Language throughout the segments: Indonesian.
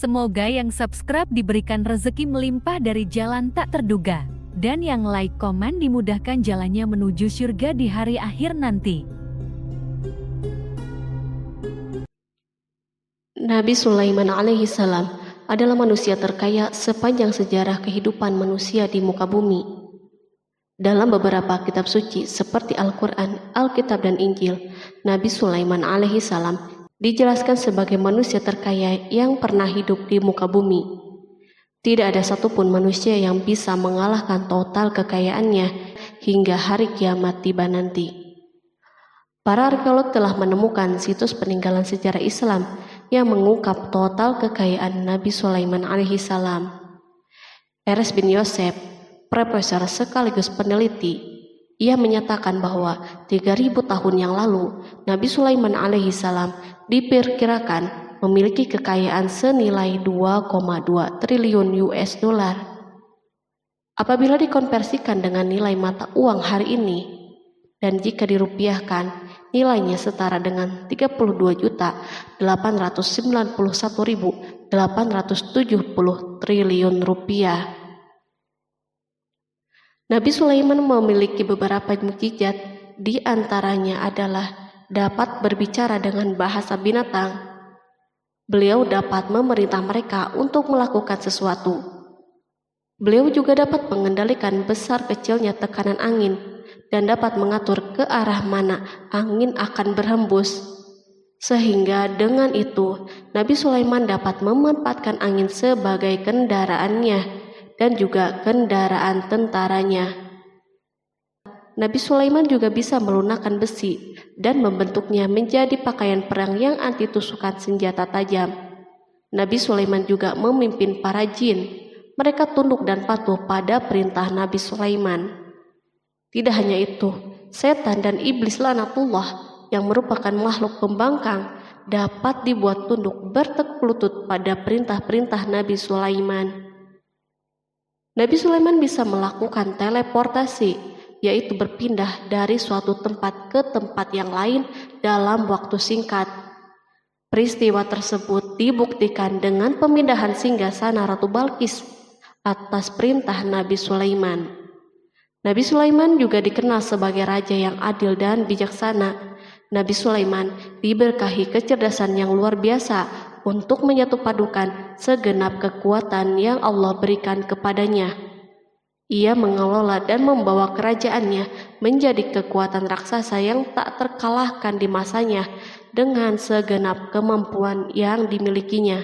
Semoga yang subscribe diberikan rezeki melimpah dari jalan tak terduga. Dan yang like komen dimudahkan jalannya menuju surga di hari akhir nanti. Nabi Sulaiman alaihi salam adalah manusia terkaya sepanjang sejarah kehidupan manusia di muka bumi. Dalam beberapa kitab suci seperti Al-Quran, Alkitab, dan Injil, Nabi Sulaiman alaihi salam dijelaskan sebagai manusia terkaya yang pernah hidup di muka bumi. Tidak ada satupun manusia yang bisa mengalahkan total kekayaannya hingga hari kiamat tiba nanti. Para arkeolog telah menemukan situs peninggalan sejarah Islam yang mengungkap total kekayaan Nabi Sulaiman alaihi salam. Eres bin Yosef, profesor sekaligus peneliti, ia menyatakan bahwa 3000 tahun yang lalu Nabi Sulaiman alaihi salam diperkirakan memiliki kekayaan senilai 2,2 triliun US dollar. Apabila dikonversikan dengan nilai mata uang hari ini, dan jika dirupiahkan, nilainya setara dengan 32.891.870 triliun rupiah. Nabi Sulaiman memiliki beberapa mukjizat, di antaranya adalah dapat berbicara dengan bahasa binatang. Beliau dapat memerintah mereka untuk melakukan sesuatu. Beliau juga dapat mengendalikan besar kecilnya tekanan angin dan dapat mengatur ke arah mana angin akan berhembus. Sehingga dengan itu, Nabi Sulaiman dapat memanfaatkan angin sebagai kendaraannya dan juga kendaraan tentaranya. Nabi Sulaiman juga bisa melunakkan besi dan membentuknya menjadi pakaian perang yang anti tusukan senjata tajam. Nabi Sulaiman juga memimpin para jin. Mereka tunduk dan patuh pada perintah Nabi Sulaiman. Tidak hanya itu, setan dan iblis laknatullah yang merupakan makhluk pembangkang dapat dibuat tunduk bertekuk lutut pada perintah-perintah Nabi Sulaiman. Nabi Sulaiman bisa melakukan teleportasi, yaitu berpindah dari suatu tempat ke tempat yang lain dalam waktu singkat. Peristiwa tersebut dibuktikan dengan pemindahan singgasana Ratu Balqis atas perintah Nabi Sulaiman. Nabi Sulaiman juga dikenal sebagai raja yang adil dan bijaksana. Nabi Sulaiman diberkahi kecerdasan yang luar biasa untuk menyatupadukan segenap kekuatan yang Allah berikan kepadanya. Ia mengelola dan membawa kerajaannya menjadi kekuatan raksasa yang tak terkalahkan di masanya dengan segenap kemampuan yang dimilikinya.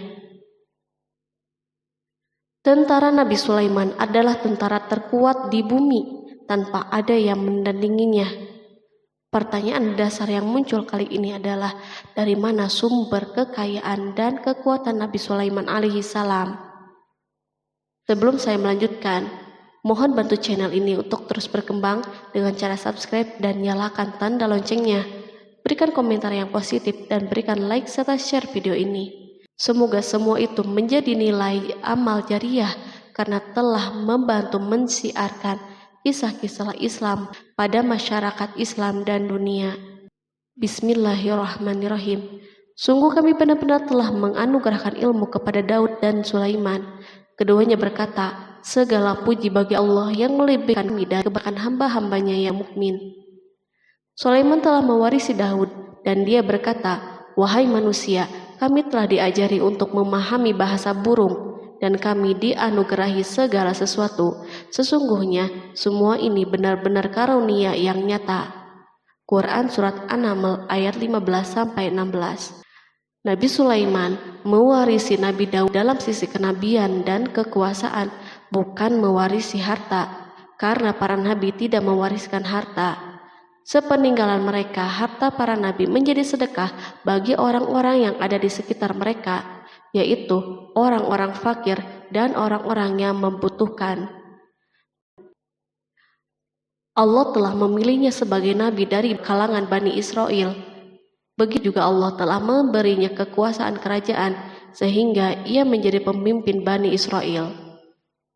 Tentara Nabi Sulaiman adalah tentara terkuat di bumi tanpa ada yang menandinginya. Pertanyaan dasar yang muncul kali ini adalah dari mana sumber kekayaan dan kekuatan Nabi Sulaiman alaihi salam? Sebelum saya melanjutkan, mohon bantu channel ini untuk terus berkembang dengan cara subscribe dan nyalakan tanda loncengnya. Berikan komentar yang positif dan berikan like serta share video ini. Semoga semua itu menjadi nilai amal jariah karena telah membantu mensiarkan kisah-kisah Islam pada masyarakat Islam dan dunia. Bismillahirrahmanirrahim. Sungguh kami benar-benar telah menganugerahkan ilmu kepada Daud dan Sulaiman. Keduanya berkata, segala puji bagi Allah yang melebihkan kami dari kebanyakan hamba-hambanya yang mukmin. Sulaiman telah mewarisi Daud dan dia berkata, wahai manusia, kami telah diajari untuk memahami bahasa burung dan kami dianugerahi segala sesuatu. Sesungguhnya semua ini benar-benar karunia yang nyata. Quran Surat An-Naml ayat 15-16. Nabi Sulaiman mewarisi Nabi Daud dalam sisi kenabian dan kekuasaan, bukan mewarisi harta, karena para nabi tidak mewariskan harta. Sepeninggalan mereka, harta para nabi menjadi sedekah bagi orang-orang yang ada di sekitar mereka, yaitu orang-orang fakir dan orang-orang yang membutuhkan. Allah telah memilihnya sebagai nabi dari kalangan Bani Israel. Begitu juga Allah telah memberinya kekuasaan kerajaan sehingga ia menjadi pemimpin Bani Israel.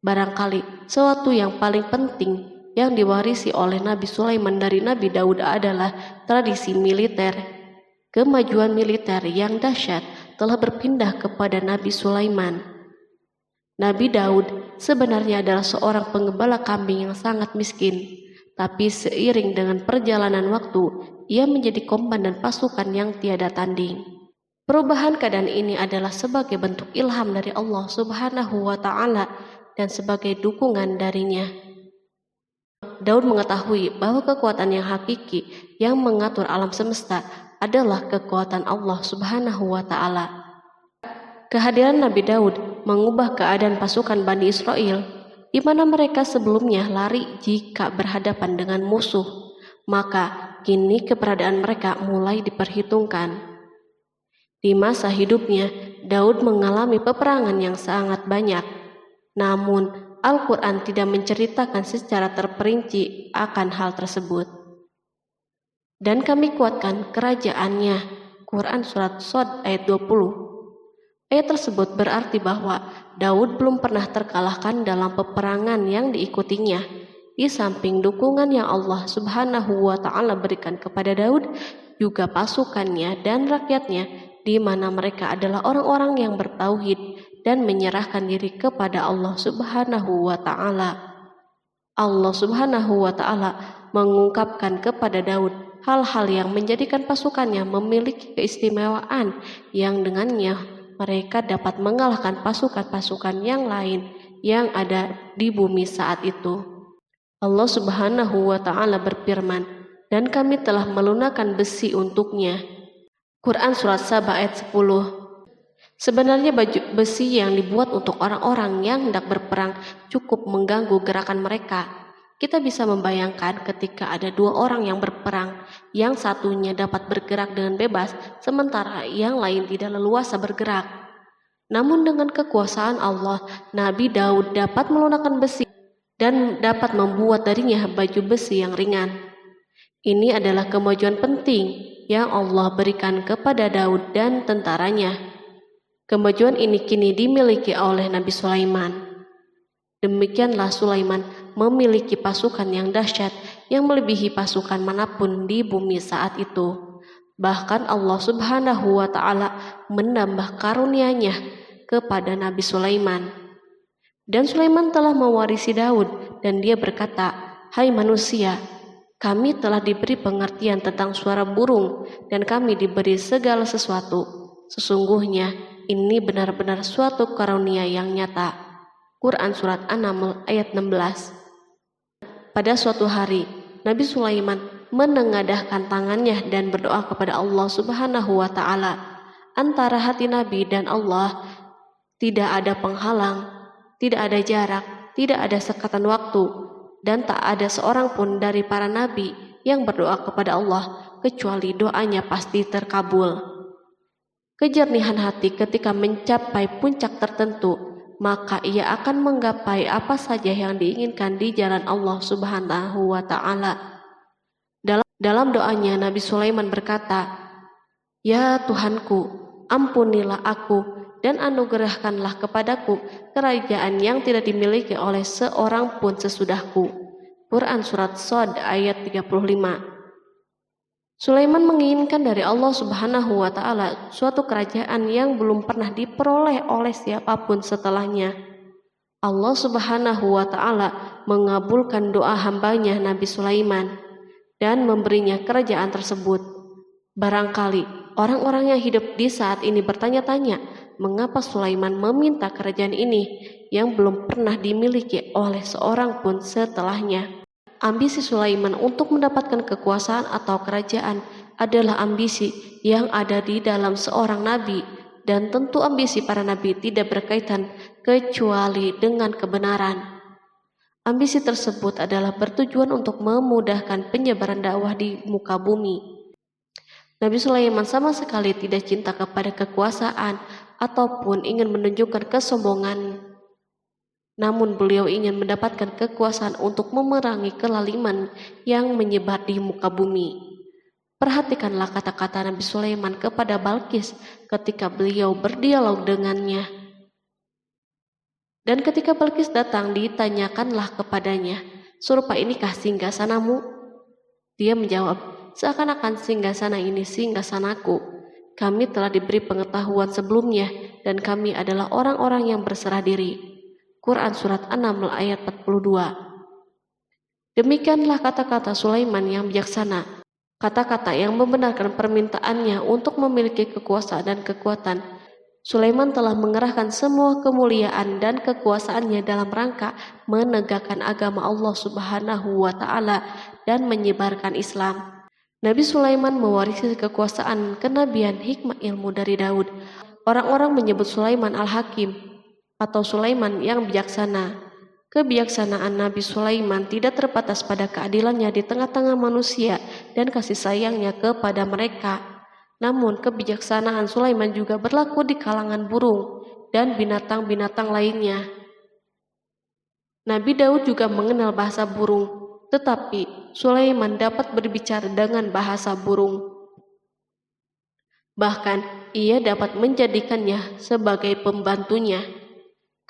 Barangkali sesuatu yang paling penting yang diwarisi oleh Nabi Sulaiman dari Nabi Daud adalah tradisi militer. Kemajuan militer yang dahsyat telah berpindah kepada Nabi Sulaiman. Nabi Daud sebenarnya adalah seorang penggembala kambing yang sangat miskin, tapi seiring dengan perjalanan waktu, ia menjadi komandan pasukan yang tiada tanding. Perubahan keadaan ini adalah sebagai bentuk ilham dari Allah Subhanahu wa Ta'ala dan sebagai dukungan darinya. Daud mengetahui bahwa kekuatan yang hakiki yang mengatur alam semesta adalah kekuatan Allah Subhanahu wa Ta'ala. Kehadiran Nabi Daud mengubah keadaan pasukan Bani Israel, di mana mereka sebelumnya lari jika berhadapan dengan musuh, maka kini keberadaan mereka mulai diperhitungkan. Di masa hidupnya, Daud mengalami peperangan yang sangat banyak, namun Al-Quran tidak menceritakan secara terperinci akan hal tersebut. Dan kami kuatkan kerajaannya. Quran Surat Shad ayat 20. Ayat tersebut berarti bahwa Daud belum pernah terkalahkan dalam peperangan yang diikutinya. Di samping dukungan yang Allah Subhanahu wa Ta'ala berikan kepada Daud, juga pasukannya dan rakyatnya, di mana mereka adalah orang-orang yang bertauhid dan menyerahkan diri kepada Allah Subhanahu wa Ta'ala. Allah Subhanahu wa Ta'ala mengungkapkan kepada Daud hal-hal yang menjadikan pasukannya memiliki keistimewaan yang dengannya mereka dapat mengalahkan pasukan-pasukan yang lain yang ada di bumi saat itu. Allah Subhanahu wa Ta'ala berfirman, dan kami telah melunakkan besi untuknya. Quran Surat Saba ayat 10. Sebenarnya baju besi yang dibuat untuk orang-orang yang hendak berperang cukup mengganggu gerakan mereka. Kita bisa membayangkan ketika ada dua orang yang berperang, yang satunya dapat bergerak dengan bebas, sementara yang lain tidak leluasa bergerak. Namun dengan kekuasaan Allah, Nabi Daud dapat melunakkan besi dan dapat membuat darinya baju besi yang ringan. Ini adalah kemajuan penting yang Allah berikan kepada Daud dan tentaranya. Kemajuan ini kini dimiliki oleh Nabi Sulaiman. Demikianlah Sulaiman memiliki pasukan yang dahsyat yang melebihi pasukan manapun di bumi saat itu. Bahkan Allah Subhanahu wa Ta'ala menambah karunia-Nya kepada Nabi Sulaiman. Dan Sulaiman telah mewarisi Daud dan dia berkata, "Hai manusia, kami telah diberi pengertian tentang suara burung dan kami diberi segala sesuatu. Sesungguhnya ini benar-benar suatu karunia yang nyata." Quran Surat An-Naml ayat 16. Pada suatu hari, Nabi Sulaiman menengadahkan tangannya dan berdoa kepada Allah Subhanahu wa Ta'ala. Antara hati Nabi dan Allah tidak ada penghalang, tidak ada jarak, tidak ada sekatan waktu, dan tak ada seorang pun dari para nabi yang berdoa kepada Allah kecuali doanya pasti terkabul. Kejernihan hati ketika mencapai puncak tertentu, maka ia akan menggapai apa saja yang diinginkan di jalan Allah Subhanahu wa Ta'ala. Dalam doanya Nabi Sulaiman berkata, "Ya Tuhanku, ampunilah aku dan anugerahkanlah kepadaku kerajaan yang tidak dimiliki oleh seorang pun sesudahku." Quran Surat Shad ayat 35. Sulaiman menginginkan dari Allah Subhanahu wa Ta'ala suatu kerajaan yang belum pernah diperoleh oleh siapapun setelahnya. Allah Subhanahu wa Ta'ala mengabulkan doa hambanya Nabi Sulaiman dan memberinya kerajaan tersebut. Barangkali orang-orang yang hidup di saat ini bertanya-tanya, mengapa Sulaiman meminta kerajaan ini yang belum pernah dimiliki oleh seorang pun setelahnya. Ambisi Sulaiman untuk mendapatkan kekuasaan atau kerajaan adalah ambisi yang ada di dalam seorang nabi, dan tentu ambisi para nabi tidak berkaitan kecuali dengan kebenaran. Ambisi tersebut adalah bertujuan untuk memudahkan penyebaran dakwah di muka bumi. Nabi Sulaiman sama sekali tidak cinta kepada kekuasaan ataupun ingin menunjukkan kesombongan. Namun beliau ingin mendapatkan kekuasaan untuk memerangi kelaliman yang menyebar di muka bumi. Perhatikanlah kata-kata Nabi Sulaiman kepada Balqis ketika beliau berdialog dengannya. Dan ketika Balqis datang, ditanyakanlah kepadanya, "Serupa inikah singgasanamu?" Dia menjawab, "Seakan-akan singgasana ini singgasanaku, kami telah diberi pengetahuan sebelumnya dan kami adalah orang-orang yang berserah diri. Quran Surat An-Naml ayat 42. Demikianlah kata-kata Sulaiman yang bijaksana, kata-kata yang membenarkan permintaannya untuk memiliki kekuasaan dan kekuatan. Sulaiman telah mengerahkan semua kemuliaan dan kekuasaannya dalam rangka menegakkan agama Allah Subhanahu wa Ta'ala dan menyebarkan Islam. Nabi Sulaiman mewarisi kekuasaan, kenabian, hikmah ilmu dari Daud. Orang-orang menyebut Sulaiman Al-Hakim atau Sulaiman yang bijaksana. Kebijaksanaan Nabi Sulaiman tidak terbatas pada keadilannya di tengah-tengah manusia dan kasih sayangnya kepada mereka. Namun kebijaksanaan Sulaiman juga berlaku di kalangan burung dan binatang-binatang lainnya. Nabi Daud juga mengenal bahasa burung, tetapi Sulaiman dapat berbicara dengan bahasa burung. Bahkan ia dapat menjadikannya sebagai pembantunya.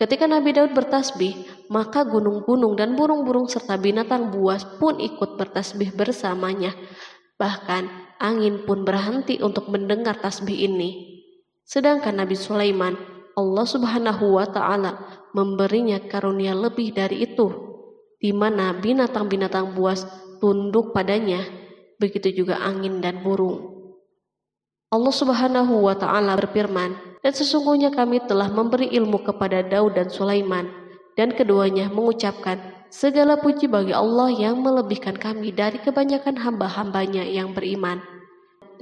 Ketika Nabi Daud bertasbih, maka gunung-gunung dan burung-burung serta binatang buas pun ikut bertasbih bersamanya. Bahkan angin pun berhenti untuk mendengar tasbih ini. Sedangkan Nabi Sulaiman, Allah Subhanahu wa Ta'ala memberinya karunia lebih dari itu, di mana binatang-binatang buas tunduk padanya, begitu juga angin dan burung. Allah Subhanahu wa Ta'ala berfirman, dan sesungguhnya kami telah memberi ilmu kepada Daud dan Sulaiman, dan keduanya mengucapkan, segala puji bagi Allah yang melebihkan kami dari kebanyakan hamba-hambanya yang beriman.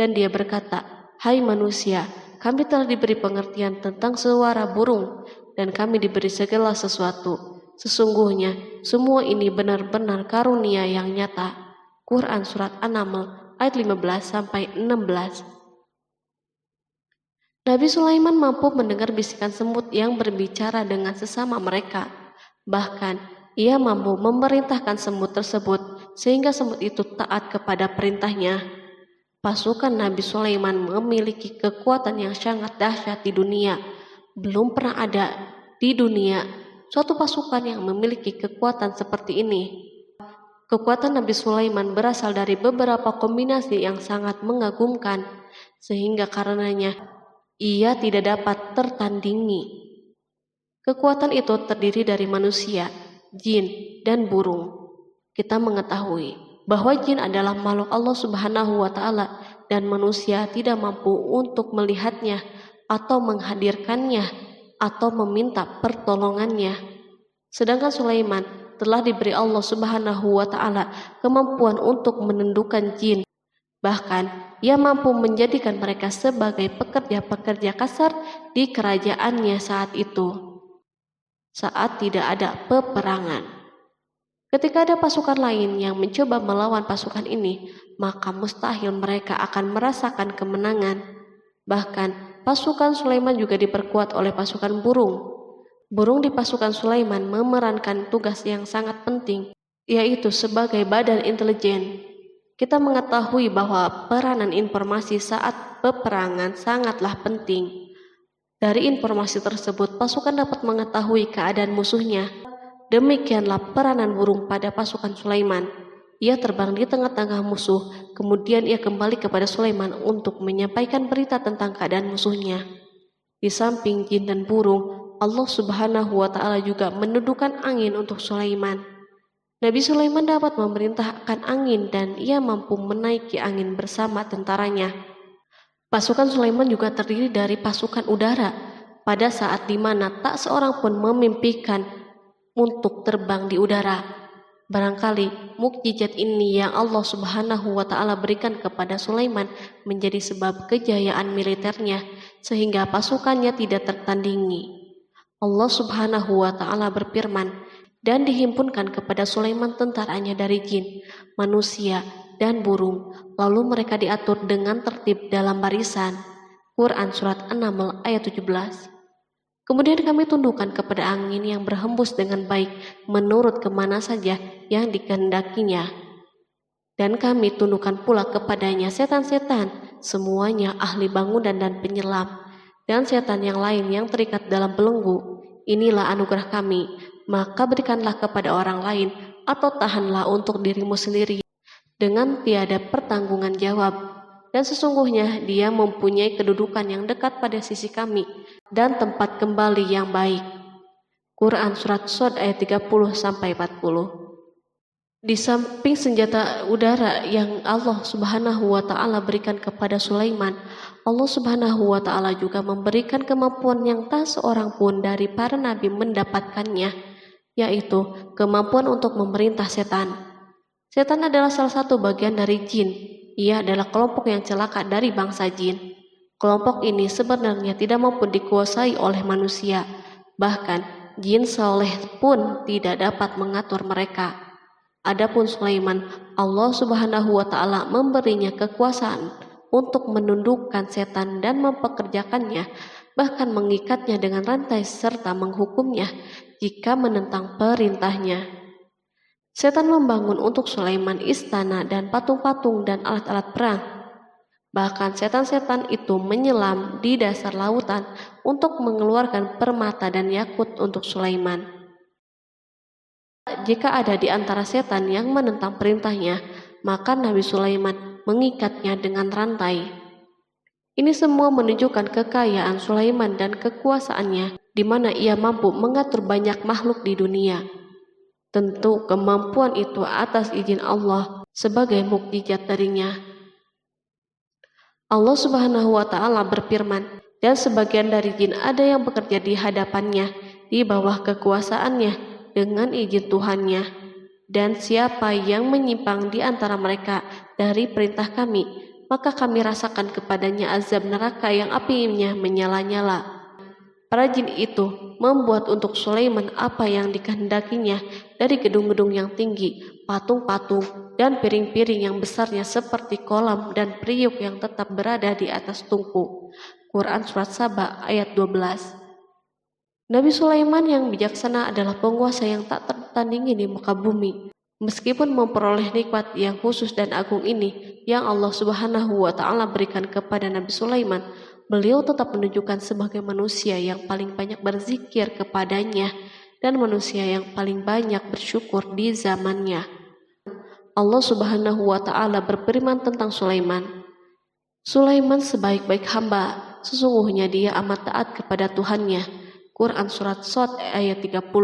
Dan dia berkata, hai manusia, kami telah diberi pengertian tentang suara burung, dan kami diberi segala sesuatu. Sesungguhnya semua ini benar-benar karunia yang nyata. Quran Surat An-Naml ayat 15-16. Nabi Sulaiman mampu mendengar bisikan semut yang berbicara dengan sesama mereka. Bahkan ia mampu memerintahkan semut tersebut sehingga semut itu taat kepada perintahnya. Pasukan Nabi Sulaiman memiliki kekuatan yang sangat dahsyat di dunia. Belum pernah ada di dunia suatu pasukan yang memiliki kekuatan seperti ini. Kekuatan Nabi Sulaiman berasal dari beberapa kombinasi yang sangat mengagumkan, sehingga karenanya ia tidak dapat tertandingi. Kekuatan itu terdiri dari manusia, jin, dan burung. Kita mengetahui bahwa jin adalah makhluk Allah Subhanahu wa Ta'ala dan manusia tidak mampu untuk melihatnya atau menghadirkannya atau meminta pertolongannya. Sedangkan Sulaiman telah diberi Allah Subhanahu wa Ta'ala kemampuan untuk menundukkan jin. Bahkan ia mampu menjadikan mereka sebagai pekerja-pekerja kasar di kerajaannya saat itu, saat tidak ada peperangan. Ketika ada pasukan lain yang mencoba melawan pasukan ini, maka mustahil mereka akan merasakan kemenangan. Bahkan pasukan Sulaiman juga diperkuat oleh pasukan burung. Burung di pasukan Sulaiman memerankan tugas yang sangat penting, yaitu sebagai badan intelijen. Kita mengetahui bahwa peranan informasi saat peperangan sangatlah penting. Dari informasi tersebut, pasukan dapat mengetahui keadaan musuhnya. Demikianlah peranan burung pada pasukan Sulaiman. Ia terbang di tengah-tengah musuh, kemudian ia kembali kepada Sulaiman untuk menyampaikan berita tentang keadaan musuhnya. Di samping jin dan burung, Allah Subhanahu wa Ta'ala juga menundukkan angin untuk Sulaiman. Nabi Sulaiman dapat memerintahkan angin dan ia mampu menaiki angin bersama tentaranya. Pasukan Sulaiman juga terdiri dari pasukan udara pada saat di mana tak seorang pun memimpikan untuk terbang di udara. Barangkali mukjizat ini yang Allah Subhanahu wa Ta'ala berikan kepada Sulaiman menjadi sebab kejayaan militernya sehingga pasukannya tidak tertandingi. Allah Subhanahu wa Ta'ala berfirman, dan dihimpunkan kepada Sulaiman tentaranya dari jin, manusia, dan burung, lalu mereka diatur dengan tertib dalam barisan. Quran Surat An-Naml ayat 17. Kemudian kami tundukkan kepada angin yang berhembus dengan baik menurut kemana saja yang dikehendakinya. Dan kami tundukkan pula kepadanya setan-setan, semuanya ahli bangunan dan penyelam, dan setan yang lain yang terikat dalam belenggu. Inilah anugerah kami, maka berikanlah kepada orang lain atau tahanlah untuk dirimu sendiri dengan tiada pertanggungan jawab. dan sesungguhnya dia mempunyai kedudukan yang dekat pada sisi kami dan tempat kembali yang baik. Quran Surat Shad ayat 30-40. Di samping senjata udara yang Allah Subhanahu wa Ta'ala berikan kepada Sulaiman, Allah Subhanahu wa Ta'ala juga memberikan kemampuan yang tak seorang pun dari para nabi mendapatkannya, yaitu kemampuan untuk memerintah setan. Setan adalah salah satu bagian dari jin. Ia adalah kelompok yang celaka dari bangsa jin. Kelompok ini sebenarnya tidak mampu dikuasai oleh manusia. Bahkan jin soleh pun tidak dapat mengatur mereka. Adapun Sulaiman, Allah Subhanahu wa Ta'ala memberinya kekuasaan untuk menundukkan setan dan mempekerjakannya, bahkan mengikatnya dengan rantai serta menghukumnya jika menentang perintahnya. Setan membangun untuk Sulaiman istana dan patung-patung dan alat-alat perang. Bahkan setan-setan itu menyelam di dasar lautan untuk mengeluarkan permata dan yakut untuk Sulaiman. Jika ada di antara setan yang menentang perintahnya, maka Nabi Sulaiman mengikatnya dengan rantai. Ini semua menunjukkan kekayaan Sulaiman dan kekuasaannya, di mana ia mampu mengatur banyak makhluk di dunia. Tentu kemampuan itu atas izin Allah sebagai mukjizat darinya. Allah Subhanahu wa Ta'ala berfirman, dan sebagian dari jin ada yang bekerja di hadapannya di bawah kekuasaannya dengan izin Tuhannya, dan siapa yang menyimpang di antara mereka dari perintah kami, maka kami rasakan kepadanya azab neraka yang apinya menyala-nyala. Para jin itu membuat untuk Sulaiman apa yang dikehendakinya dari gedung-gedung yang tinggi, patung-patung, dan piring-piring yang besarnya seperti kolam dan periuk yang tetap berada di atas tungku. Quran Surat Saba ayat 12. Nabi Sulaiman yang bijaksana adalah penguasa yang tak tertandingi di muka bumi. Meskipun memperoleh nikmat yang khusus dan agung ini yang Allah Subhanahu wa Ta'ala berikan kepada Nabi Sulaiman, beliau tetap menunjukkan sebagai manusia yang paling banyak berzikir kepadanya dan manusia yang paling banyak bersyukur di zamannya. Allah Subhanahu wa Ta'ala berfirman tentang Sulaiman, Sulaiman sebaik-baik hamba, sesungguhnya dia amat taat kepada Tuhannya. Quran Surat Shad ayat 30.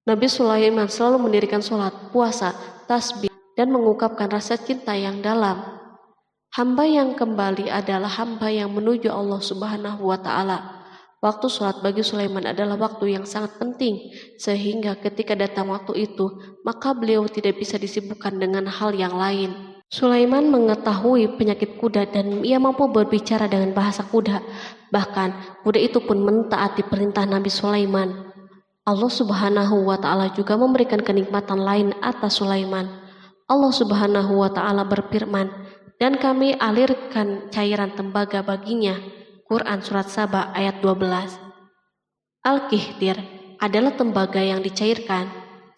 Nabi Sulaiman selalu mendirikan sholat, puasa, tasbih, dan mengungkapkan rasa cinta yang dalam. Hamba yang kembali adalah hamba yang menuju Allah Subhanahu wa Ta'ala. Waktu sholat bagi Sulaiman adalah waktu yang sangat penting, sehingga ketika datang waktu itu, maka beliau tidak bisa disibukkan dengan hal yang lain. Sulaiman mengetahui penyakit kuda dan ia mampu berbicara dengan bahasa kuda. Bahkan kuda itu pun mentaati perintah Nabi Sulaiman. Allah Subhanahu wa Ta'ala juga memberikan kenikmatan lain atas Sulaiman. Allah Subhanahu wa Ta'ala berfirman, dan kami alirkan cairan tembaga baginya. Quran Surat Saba ayat 12. Al-Kihtir adalah tembaga yang dicairkan.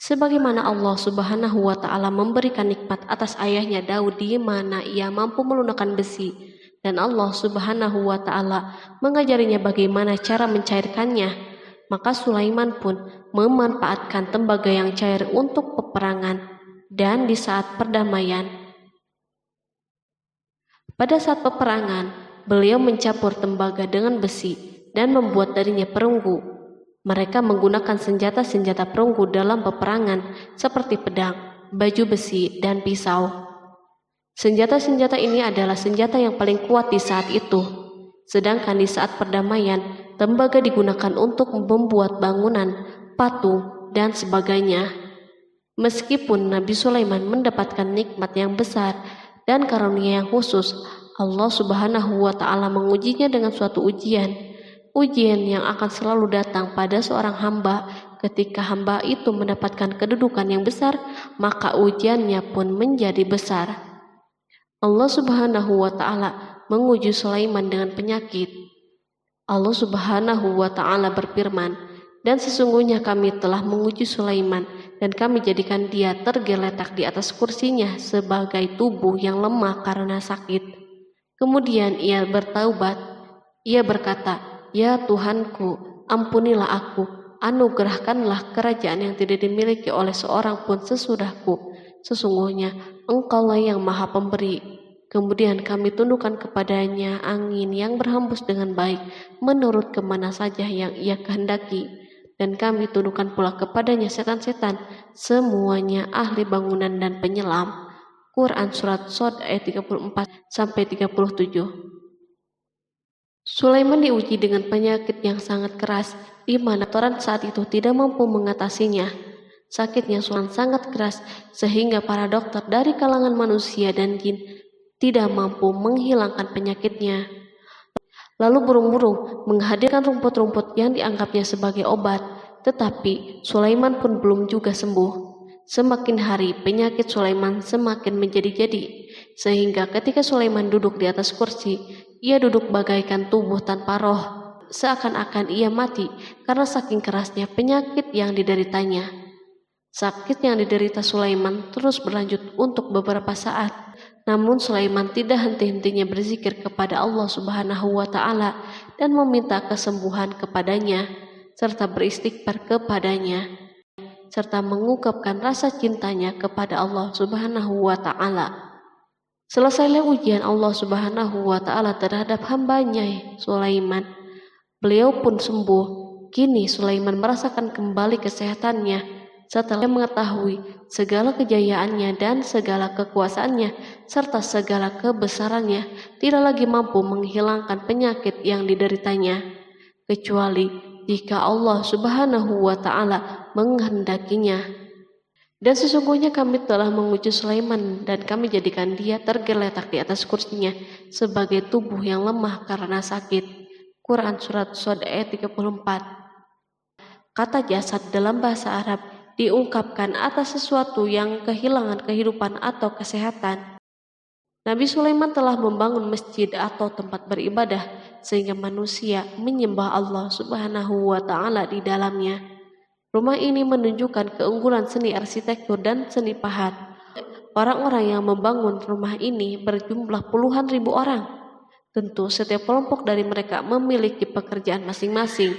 Sebagaimana Allah Subhanahu wa Ta'ala memberikan nikmat atas ayahnya Daud di mana ia mampu melunakkan besi, dan Allah Subhanahu wa Ta'ala mengajarinya bagaimana cara mencairkannya, maka Sulaiman pun memanfaatkan tembaga yang cair untuk peperangan dan di saat perdamaian. Pada saat peperangan, beliau mencampur tembaga dengan besi dan membuat darinya perunggu. Mereka menggunakan senjata-senjata perunggu dalam peperangan seperti pedang, baju besi, dan pisau. Senjata-senjata ini adalah senjata yang paling kuat di saat itu. Sedangkan di saat perdamaian, tembaga digunakan untuk membuat bangunan, patung, dan sebagainya. Meskipun Nabi Sulaiman mendapatkan nikmat yang besar dan karunia yang khusus, Allah Subhanahu wa Ta'ala mengujinya dengan suatu ujian yang akan selalu datang pada seorang hamba. Ketika hamba itu mendapatkan kedudukan yang besar, maka ujiannya pun menjadi besar. Allah Subhanahu wa Ta'ala menguji Sulaiman dengan penyakit. Allah Subhanahu wa Ta'ala berfirman, dan sesungguhnya kami telah menguji Sulaiman dan kami jadikan dia tergeletak di atas kursinya sebagai tubuh yang lemah karena sakit. Kemudian ia bertaubat. Ia berkata, Ya Tuhanku, ampunilah aku, anugerahkanlah kerajaan yang tidak dimiliki oleh seorang pun sesudahku. Sesungguhnya Engkaulah yang Maha Pemberi. Kemudian kami tundukkan kepadanya angin yang berhembus dengan baik menurut kemana saja yang ia kehendaki. Dan kami tundukkan pula kepadanya setan-setan, semuanya ahli bangunan dan penyelam. Quran Surat Shod ayat 34-37. Sulaiman diuji dengan penyakit yang sangat keras, di mana Toran saat itu tidak mampu mengatasinya. Sakitnya Sulaiman sangat keras, sehingga para dokter dari kalangan manusia dan jin tidak mampu menghilangkan penyakitnya. Lalu burung-burung menghadirkan rumput-rumput yang dianggapnya sebagai obat, tetapi Sulaiman pun belum juga sembuh. Semakin hari penyakit Sulaiman semakin menjadi-jadi, sehingga ketika Sulaiman duduk di atas kursi, ia duduk bagaikan tubuh tanpa roh, seakan-akan ia mati karena saking kerasnya penyakit yang dideritanya. Sakit yang diderita Sulaiman terus berlanjut untuk beberapa saat. Namun Sulaiman tidak henti-hentinya berzikir kepada Allah Subhanahu wa Ta'ala dan meminta kesembuhan kepadanya, serta beristighfar kepadanya, serta mengungkapkan rasa cintanya kepada Allah Subhanahu wa Ta'ala. Selesailah ujian Allah Subhanahu wa Ta'ala terhadap hambanya Sulaiman. Beliau pun sembuh. Kini Sulaiman merasakan kembali kesehatannya setelah mengetahui segala kejayaannya dan segala kekuasaannya serta segala kebesarannya tidak lagi mampu menghilangkan penyakit yang dideritanya, kecuali jika Allah Subhanahu wa Ta'ala menghendakinya. Dan sesungguhnya kami telah menguji Sulaiman dan kami jadikan dia tergeletak di atas kursinya sebagai tubuh yang lemah karena sakit. Quran Surat Shod ayat 34. Kata jasad dalam bahasa Arab diungkapkan atas sesuatu yang kehilangan kehidupan atau kesehatan. Nabi Sulaiman telah membangun masjid atau tempat beribadah sehingga manusia menyembah Allah Subhanahu wa Ta'ala di dalamnya. Rumah ini menunjukkan keunggulan seni arsitektur dan seni pahat. Orang-orang yang membangun rumah ini berjumlah puluhan ribu orang. Tentu setiap kelompok dari mereka memiliki pekerjaan masing-masing.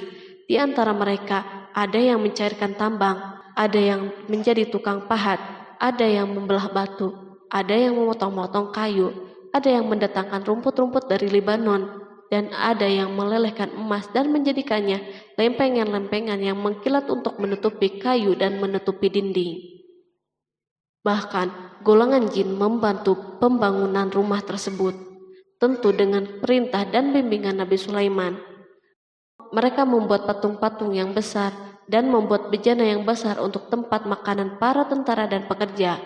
Di antara mereka ada yang mencairkan tambang, ada yang menjadi tukang pahat, ada yang membelah batu, ada yang memotong-motong kayu, ada yang mendatangkan rumput-rumput dari Libanon, dan ada yang melelehkan emas dan menjadikannya lempengan-lempengan yang mengkilat untuk menutupi kayu dan menutupi dinding. Bahkan golongan jin membantu pembangunan rumah tersebut, tentu dengan perintah dan bimbingan Nabi Sulaiman. Mereka membuat patung-patung yang besar dan membuat bejana yang besar untuk tempat makanan para tentara dan pekerja,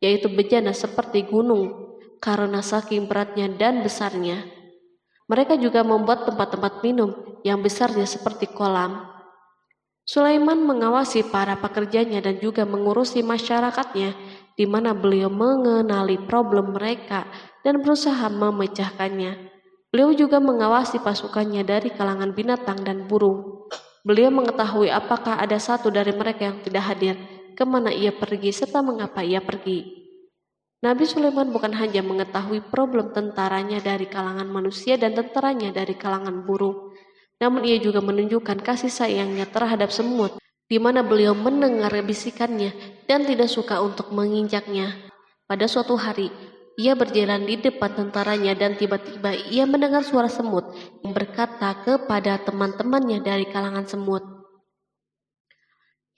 yaitu bejana seperti gunung karena saking beratnya dan besarnya. Mereka juga membuat tempat-tempat minum yang besarnya seperti kolam. Sulaiman mengawasi para pekerjanya dan juga mengurusi masyarakatnya, di mana beliau mengenali problem mereka dan berusaha memecahkannya. Beliau juga mengawasi pasukannya dari kalangan binatang dan burung. Beliau mengetahui apakah ada satu dari mereka yang tidak hadir, kemana ia pergi, serta mengapa ia pergi. Nabi Sulaiman bukan hanya mengetahui problem tentaranya dari kalangan manusia dan tentaranya dari kalangan burung, namun ia juga menunjukkan kasih sayangnya terhadap semut, di mana beliau mendengar bisikannya dan tidak suka untuk menginjaknya. Pada suatu hari, ia berjalan di depan tentaranya dan tiba-tiba ia mendengar suara semut yang berkata kepada teman-temannya dari kalangan semut.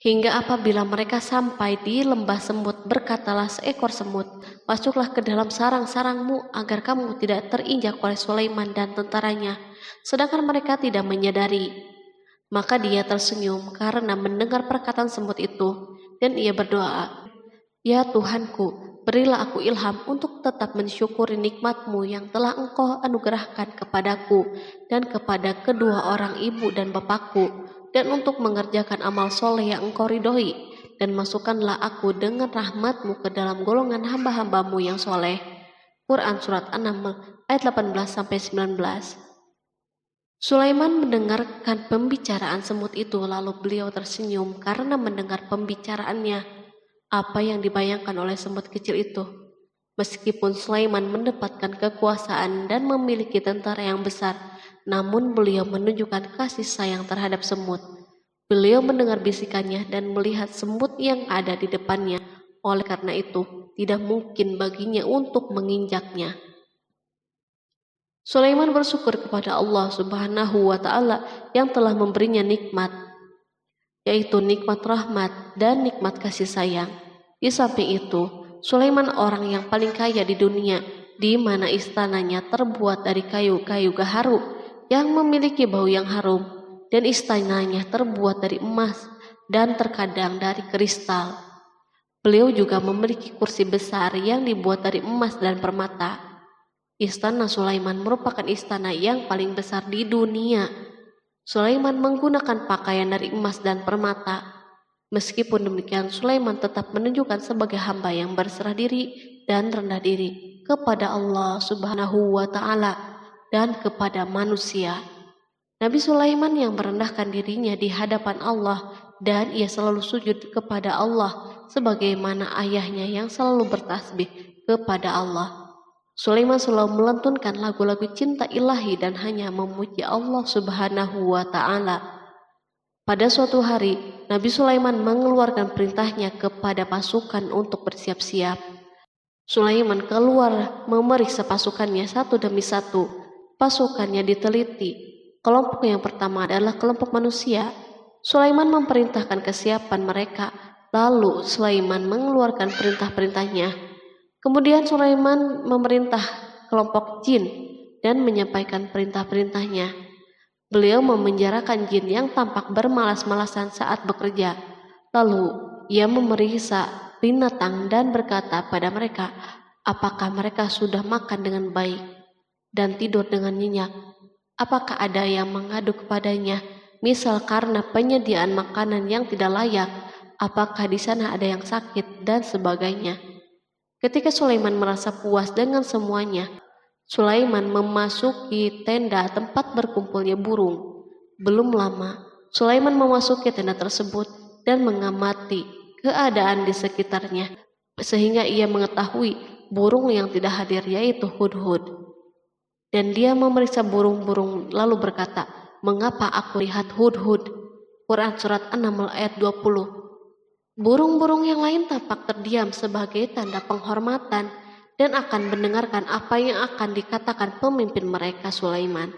Hingga apabila mereka sampai di lembah semut, berkatalah seekor semut, "Masuklah ke dalam sarang-sarangmu agar kamu tidak terinjak oleh Sulaiman dan tentaranya." Sedangkan mereka tidak menyadari. Maka dia tersenyum karena mendengar perkataan semut itu, dan ia berdoa, "Ya Tuhanku, berilah aku ilham untuk tetap mensyukuri nikmat-Mu yang telah Engkau anugerahkan kepadaku dan kepada kedua orang ibu dan bapakku, dan untuk mengerjakan amal soleh yang Engkau ridhoi, dan masukkanlah aku dengan rahmat-Mu ke dalam golongan hamba-hamba-Mu yang soleh." Quran Surat An-Naml ayat 18-19. Sulaiman mendengarkan pembicaraan semut itu, lalu beliau tersenyum karena mendengar pembicaraannya. Apa yang dibayangkan oleh semut kecil itu? Meskipun Sulaiman mendapatkan kekuasaan dan memiliki tentara yang besar, namun beliau menunjukkan kasih sayang terhadap semut. Beliau mendengar bisikannya dan melihat semut yang ada di depannya. Oleh karena itu, tidak mungkin baginya untuk menginjaknya. Sulaiman bersyukur kepada Allah Subhanahu wa Ta'ala yang telah memberinya nikmat, yaitu nikmat rahmat dan nikmat kasih sayang. Di samping itu, Sulaiman orang yang paling kaya di dunia, di mana istananya terbuat dari kayu-kayu gaharu yang memiliki bau yang harum, dan istananya terbuat dari emas dan terkadang dari kristal. Beliau juga memiliki kursi besar yang dibuat dari emas dan permata. Istana Sulaiman merupakan istana yang paling besar di dunia. Sulaiman menggunakan pakaian dari emas dan permata. Meskipun demikian, Sulaiman tetap menunjukkan sebagai hamba yang berserah diri dan rendah diri kepada Allah Subhanahu wa Ta'ala dan kepada manusia. Nabi Sulaiman yang merendahkan dirinya di hadapan Allah, dan ia selalu sujud kepada Allah sebagaimana ayahnya yang selalu bertasbih kepada Allah. Sulaiman selalu melantunkan lagu-lagu cinta ilahi dan hanya memuji Allah Subhanahu wa Ta'ala. Pada suatu hari, Nabi Sulaiman mengeluarkan perintahnya kepada pasukan untuk bersiap-siap. Sulaiman keluar memeriksa pasukannya satu demi satu. Pasukannya diteliti. Kelompok yang pertama adalah kelompok manusia. Sulaiman memerintahkan kesiapan mereka, lalu Sulaiman mengeluarkan perintah-perintahnya. Kemudian Sulaiman memerintah kelompok jin dan menyampaikan perintah-perintahnya. Beliau memenjarakan jin yang tampak bermalas-malasan saat bekerja. Lalu ia memeriksa binatang dan berkata pada mereka, apakah mereka sudah makan dengan baik dan tidur dengan nyenyak? Apakah ada yang mengadu kepadanya, misal karena penyediaan makanan yang tidak layak? Apakah di sana ada yang sakit dan sebagainya? Ketika Sulaiman merasa puas dengan semuanya, Sulaiman memasuki tenda tempat berkumpulnya burung. Belum lama, Sulaiman memasuki tenda tersebut dan mengamati keadaan di sekitarnya, sehingga ia mengetahui burung yang tidak hadir yaitu hudhud. Dan dia memeriksa burung-burung lalu berkata, mengapa aku lihat hudhud? Quran Surat An-Naml ayat 20. Burung-burung yang lain tampak terdiam sebagai tanda penghormatan dan akan mendengarkan apa yang akan dikatakan pemimpin mereka Sulaiman.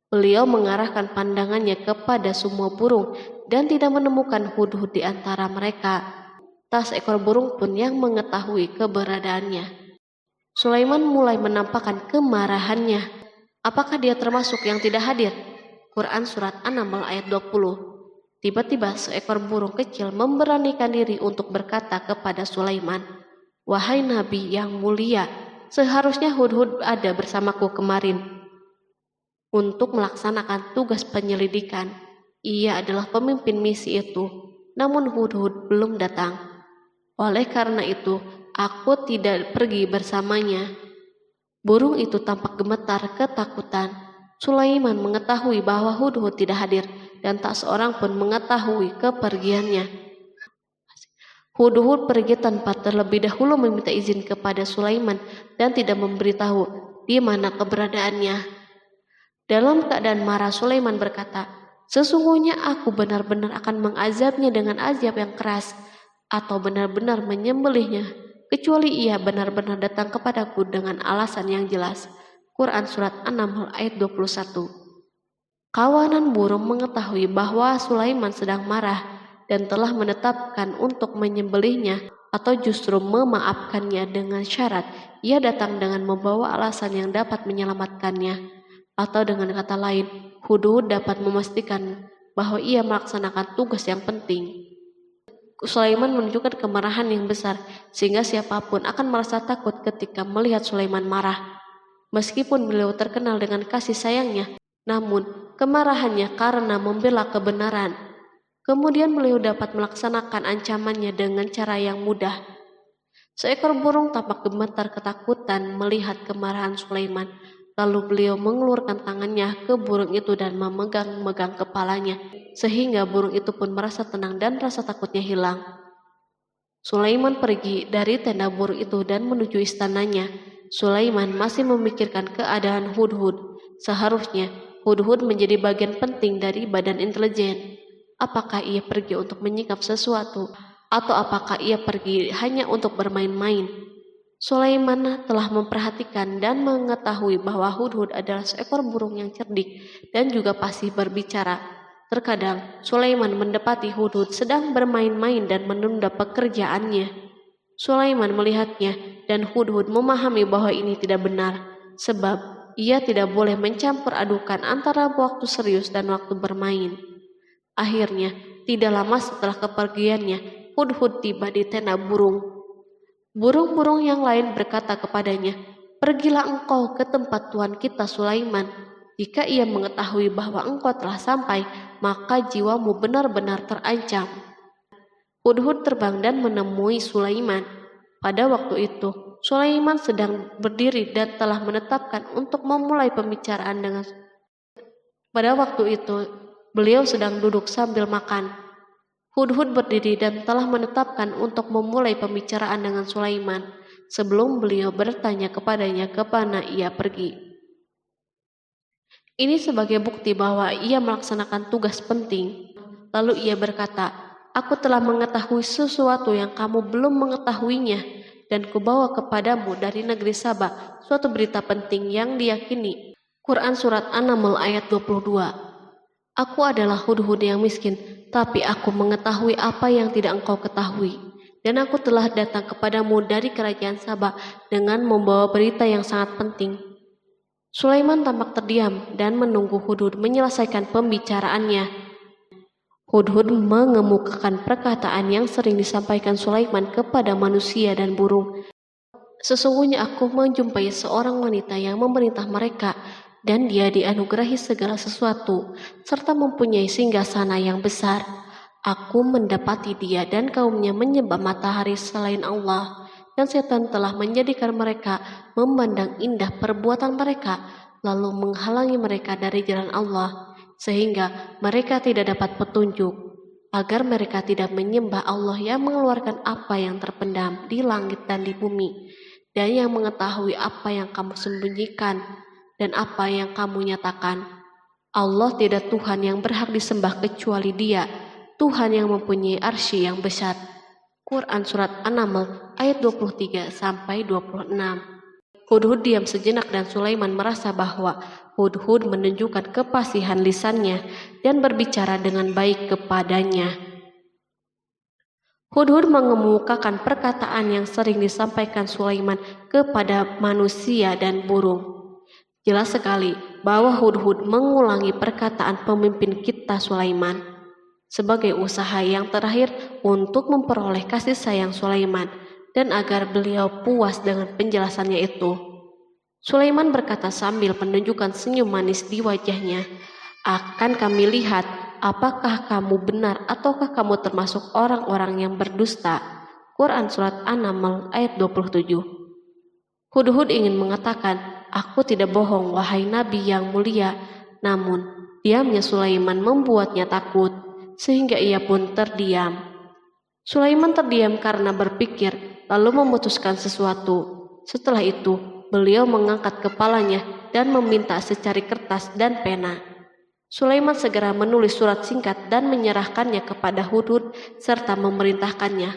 Beliau mengarahkan pandangannya kepada semua burung dan tidak menemukan hudhud di antara mereka. Tak seekor burung pun yang mengetahui keberadaannya. Sulaiman mulai menampakkan kemarahannya. Apakah dia termasuk yang tidak hadir? Quran Surat An-Naml ayat 20. Tiba-tiba seekor burung kecil memberanikan diri untuk berkata kepada Sulaiman, wahai Nabi yang mulia, seharusnya hudhud ada bersamaku kemarin untuk melaksanakan tugas penyelidikan. Ia adalah pemimpin misi itu, namun hudhud belum datang. Oleh karena itu, aku tidak pergi bersamanya. Burung itu tampak gemetar ketakutan. Sulaiman mengetahui bahwa hudhud tidak hadir dan tak seorang pun mengetahui kepergiannya. Hudhud pergi tanpa terlebih dahulu meminta izin kepada Sulaiman dan tidak memberitahu di mana keberadaannya. Dalam keadaan marah, Sulaiman berkata, sesungguhnya aku benar-benar akan mengazabnya dengan azab yang keras atau benar-benar menyembelihnya, kecuali ia benar-benar datang kepadaku dengan alasan yang jelas. Quran Surat An-Naml ayat 21. Kawanan burung mengetahui bahwa Sulaiman sedang marah dan telah menetapkan untuk menyembelihnya atau justru memaafkannya dengan syarat ia datang dengan membawa alasan yang dapat menyelamatkannya. Atau dengan kata lain, hudhud dapat memastikan bahwa ia melaksanakan tugas yang penting. Sulaiman menunjukkan kemarahan yang besar sehingga siapapun akan merasa takut ketika melihat Sulaiman marah. Meskipun beliau terkenal dengan kasih sayangnya, namun kemarahannya karena membela kebenaran. Kemudian beliau dapat melaksanakan ancamannya dengan cara yang mudah. Seekor burung tampak gemetar ketakutan melihat kemarahan Sulaiman. Lalu beliau mengeluarkan tangannya ke burung itu dan memegang-megang kepalanya, sehingga burung itu pun merasa tenang dan rasa takutnya hilang. Sulaiman pergi dari tenda burung itu dan menuju istananya. Sulaiman masih memikirkan keadaan hudhud. Seharusnya hudhud menjadi bagian penting dari badan intelijen. Apakah ia pergi untuk menyingkap sesuatu, atau apakah ia pergi hanya untuk bermain-main? Sulaiman telah memperhatikan dan mengetahui bahwa Hudhud adalah seekor burung yang cerdik dan juga fasih berbicara. Terkadang Sulaiman mendapati Hudhud sedang bermain-main dan menunda pekerjaannya. Sulaiman melihatnya dan Hudhud memahami bahwa ini tidak benar, sebab ia tidak boleh mencampur adukan antara waktu serius dan waktu bermain. Akhirnya, tidak lama setelah kepergiannya, Hudhud tiba di tenda burung. Burung-burung yang lain berkata kepadanya, "Pergilah engkau ke tempat tuan kita Sulaiman. Jika ia mengetahui bahwa engkau telah sampai, maka jiwamu benar-benar terancam." Hudhud terbang dan menemui Sulaiman. Pada waktu itu, Sulaiman sedang berdiri dan telah menetapkan untuk memulai pembicaraan dengan. Pada waktu itu, beliau sedang duduk sambil makan. Hudhud berdiri dan telah menetapkan untuk memulai pembicaraan dengan Sulaiman sebelum beliau bertanya kepadanya kemana ia pergi. Ini sebagai bukti bahwa ia melaksanakan tugas penting. Lalu ia berkata, "Aku telah mengetahui sesuatu yang kamu belum mengetahuinya, dan kubawa kepadamu dari negeri Saba suatu berita penting yang diyakini." Quran Surat An-Naml ayat 22. Aku adalah Hudhud yang miskin, tapi aku mengetahui apa yang tidak engkau ketahui. Dan aku telah datang kepadamu dari kerajaan Saba dengan membawa berita yang sangat penting. Sulaiman tampak terdiam dan menunggu Hudhud menyelesaikan pembicaraannya. Hudhud mengemukakan perkataan yang sering disampaikan Sulaiman kepada manusia dan burung. Sesungguhnya aku menjumpai seorang wanita yang memerintah mereka, dan dia dianugerahi segala sesuatu, serta mempunyai singgasana yang besar. Aku mendapati dia dan kaumnya menyembah matahari selain Allah, dan setan telah menjadikan mereka memandang indah perbuatan mereka, lalu menghalangi mereka dari jalan Allah, sehingga mereka tidak dapat petunjuk, agar mereka tidak menyembah Allah yang mengeluarkan apa yang terpendam di langit dan di bumi, dan yang mengetahui apa yang kamu sembunyikan dan apa yang kamu nyatakan. Allah tidak Tuhan yang berhak disembah kecuali Dia, Tuhan yang mempunyai arsy yang besar. Quran Surat An-Naml ayat 23-26. Hudhud diam sejenak dan Sulaiman merasa bahwa Hudhud menunjukkan kefasihan lisannya dan berbicara dengan baik kepadanya. Hudhud mengemukakan perkataan yang sering disampaikan Sulaiman kepada manusia dan burung. Jelas sekali bahwa Hudhud mengulangi perkataan pemimpin kita Sulaiman sebagai usaha yang terakhir untuk memperoleh kasih sayang Sulaiman dan agar beliau puas dengan penjelasannya itu. Sulaiman berkata sambil menunjukkan senyum manis di wajahnya, "Akan kami lihat apakah kamu benar ataukah kamu termasuk orang-orang yang berdusta." Quran Surat An-Naml ayat 27. Hudhud ingin mengatakan, "Aku tidak bohong, wahai Nabi yang mulia." Namun, diamnya Sulaiman membuatnya takut, sehingga ia pun terdiam. Sulaiman terdiam karena berpikir, lalu memutuskan sesuatu. Setelah itu, beliau mengangkat kepalanya dan meminta secari kertas dan pena. Sulaiman segera menulis surat singkat dan menyerahkannya kepada Hudhud serta memerintahkannya,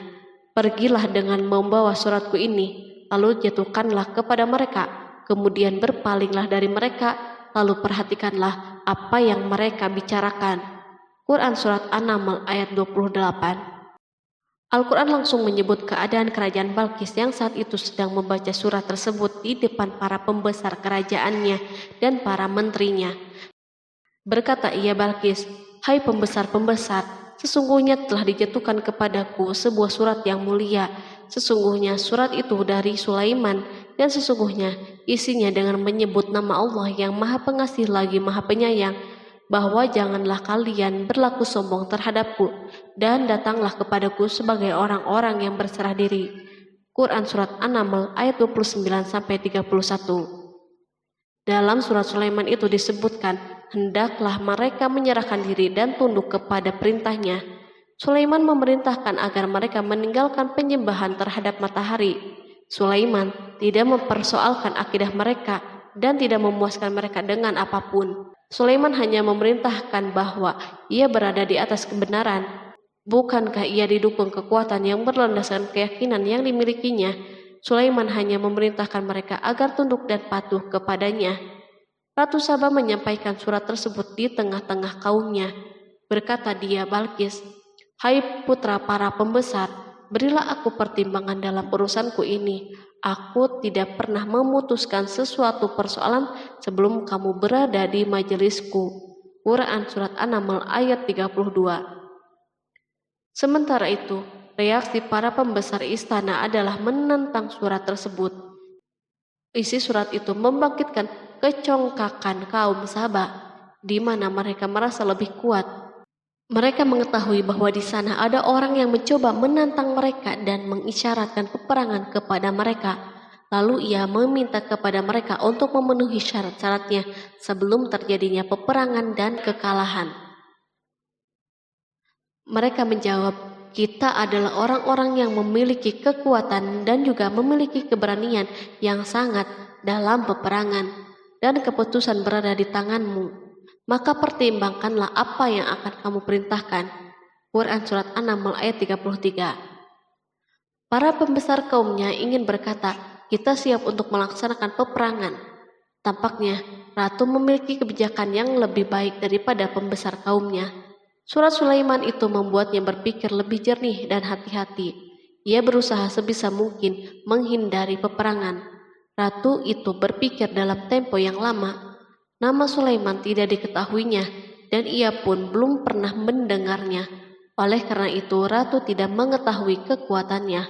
"Pergilah dengan membawa suratku ini, lalu jatuhkanlah kepada mereka. Kemudian berpalinglah dari mereka, lalu perhatikanlah apa yang mereka bicarakan." Quran Surat An-Naml ayat 28. Al-Quran langsung menyebut keadaan kerajaan Balqis yang saat itu sedang membaca surat tersebut di depan para pembesar kerajaannya dan para menterinya. Berkata ia Balqis, "Hai pembesar-pembesar, sesungguhnya telah dijatuhkan kepadaku sebuah surat yang mulia. Sesungguhnya surat itu dari Sulaiman, dan sesungguhnya isinya dengan menyebut nama Allah yang Maha Pengasih lagi Maha Penyayang, bahwa janganlah kalian berlaku sombong terhadapku, dan datanglah kepadaku sebagai orang-orang yang berserah diri." Quran Surat An-Naml ayat 29-31. Dalam surat Sulaiman itu disebutkan, hendaklah mereka menyerahkan diri dan tunduk kepada perintahnya. Sulaiman memerintahkan agar mereka meninggalkan penyembahan terhadap matahari. Sulaiman tidak mempersoalkan akidah mereka dan tidak memuaskan mereka dengan apapun. Sulaiman hanya memerintahkan bahwa ia berada di atas kebenaran. Bukankah ia didukung kekuatan yang berlandaskan keyakinan yang dimilikinya? Sulaiman hanya memerintahkan mereka agar tunduk dan patuh kepadanya. Ratu Saba menyampaikan surat tersebut di tengah-tengah kaumnya. Berkata dia, Balkis, "Hai putra para pembesar, berilah aku pertimbangan dalam urusanku ini. Aku tidak pernah memutuskan sesuatu persoalan sebelum kamu berada di majelisku." Quran Surat An-Naml ayat 32. Sementara itu, reaksi para pembesar istana adalah menentang surat tersebut. Isi surat itu membangkitkan kecongkakan kaum Saba, di mana mereka merasa lebih kuat. Mereka mengetahui bahwa di sana ada orang yang mencoba menantang mereka dan mengisyaratkan peperangan kepada mereka. Lalu ia meminta kepada mereka untuk memenuhi syarat-syaratnya sebelum terjadinya peperangan dan kekalahan. Mereka menjawab, "Kita adalah orang-orang yang memiliki kekuatan dan juga memiliki keberanian yang sangat dalam peperangan, dan keputusan berada di tanganmu. Maka pertimbangkanlah apa yang akan kamu perintahkan." Quran Surat An-Naml ayat 33. Para pembesar kaumnya ingin berkata, "Kita siap untuk melaksanakan peperangan." Tampaknya ratu memiliki kebijakan yang lebih baik daripada pembesar kaumnya. Surat Sulaiman itu membuatnya berpikir lebih jernih dan hati-hati. Ia berusaha sebisa mungkin menghindari peperangan. Ratu itu berpikir dalam tempo yang lama. Nama Sulaiman tidak diketahuinya, dan ia pun belum pernah mendengarnya. Oleh karena itu, ratu tidak mengetahui kekuatannya.